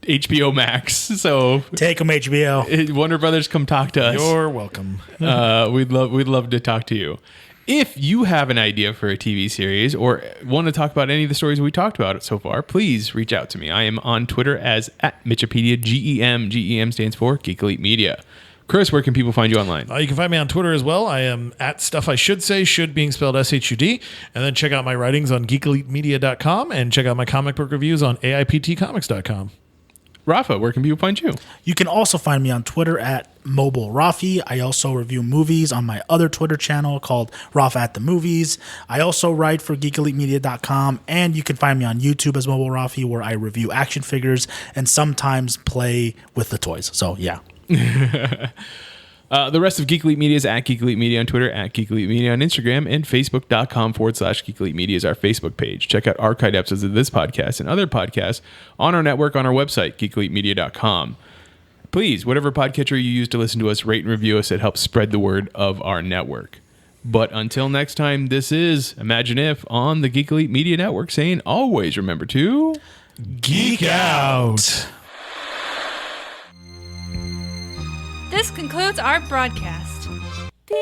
HBO Max. So take them, HBO. Warner Brothers, come talk to us. You're welcome. We'd love to talk to you. If you have an idea for a TV series or want to talk about any of the stories we talked about so far, please reach out to me. I am on Twitter as @Mitchipedia, GEM. GEM stands for Geek Elite Media. Chris, where can people find you online? You can find me on Twitter as well. I am @StuffIShouldSay, should being spelled SHUD. And then check out my writings on geekelitemedia.com and check out my comic book reviews on AIPTcomics.com. Rafa, where can people find you? You can also find me on Twitter @MobileRafi. I also review movies on my other Twitter channel called Rafa at the Movies. I also write for geekelitemedia.com, and you can find me on YouTube as Mobile Rafi, where I review action figures and sometimes play with the toys. So, yeah. The rest of Geek Elite Media is @Geek Elite Media on Twitter, @Geek Elite Media on Instagram, and Facebook.com/Geek Elite Media is our Facebook page. Check out archived episodes of this podcast and other podcasts on our network on our website, geekelitemedia.com. Please, whatever podcatcher you use to listen to us, rate and review us. It helps spread the word of our network. But until next time, this is Imagine If on the Geek Elite Media Network, saying always remember to geek out. This concludes our broadcast. Beep.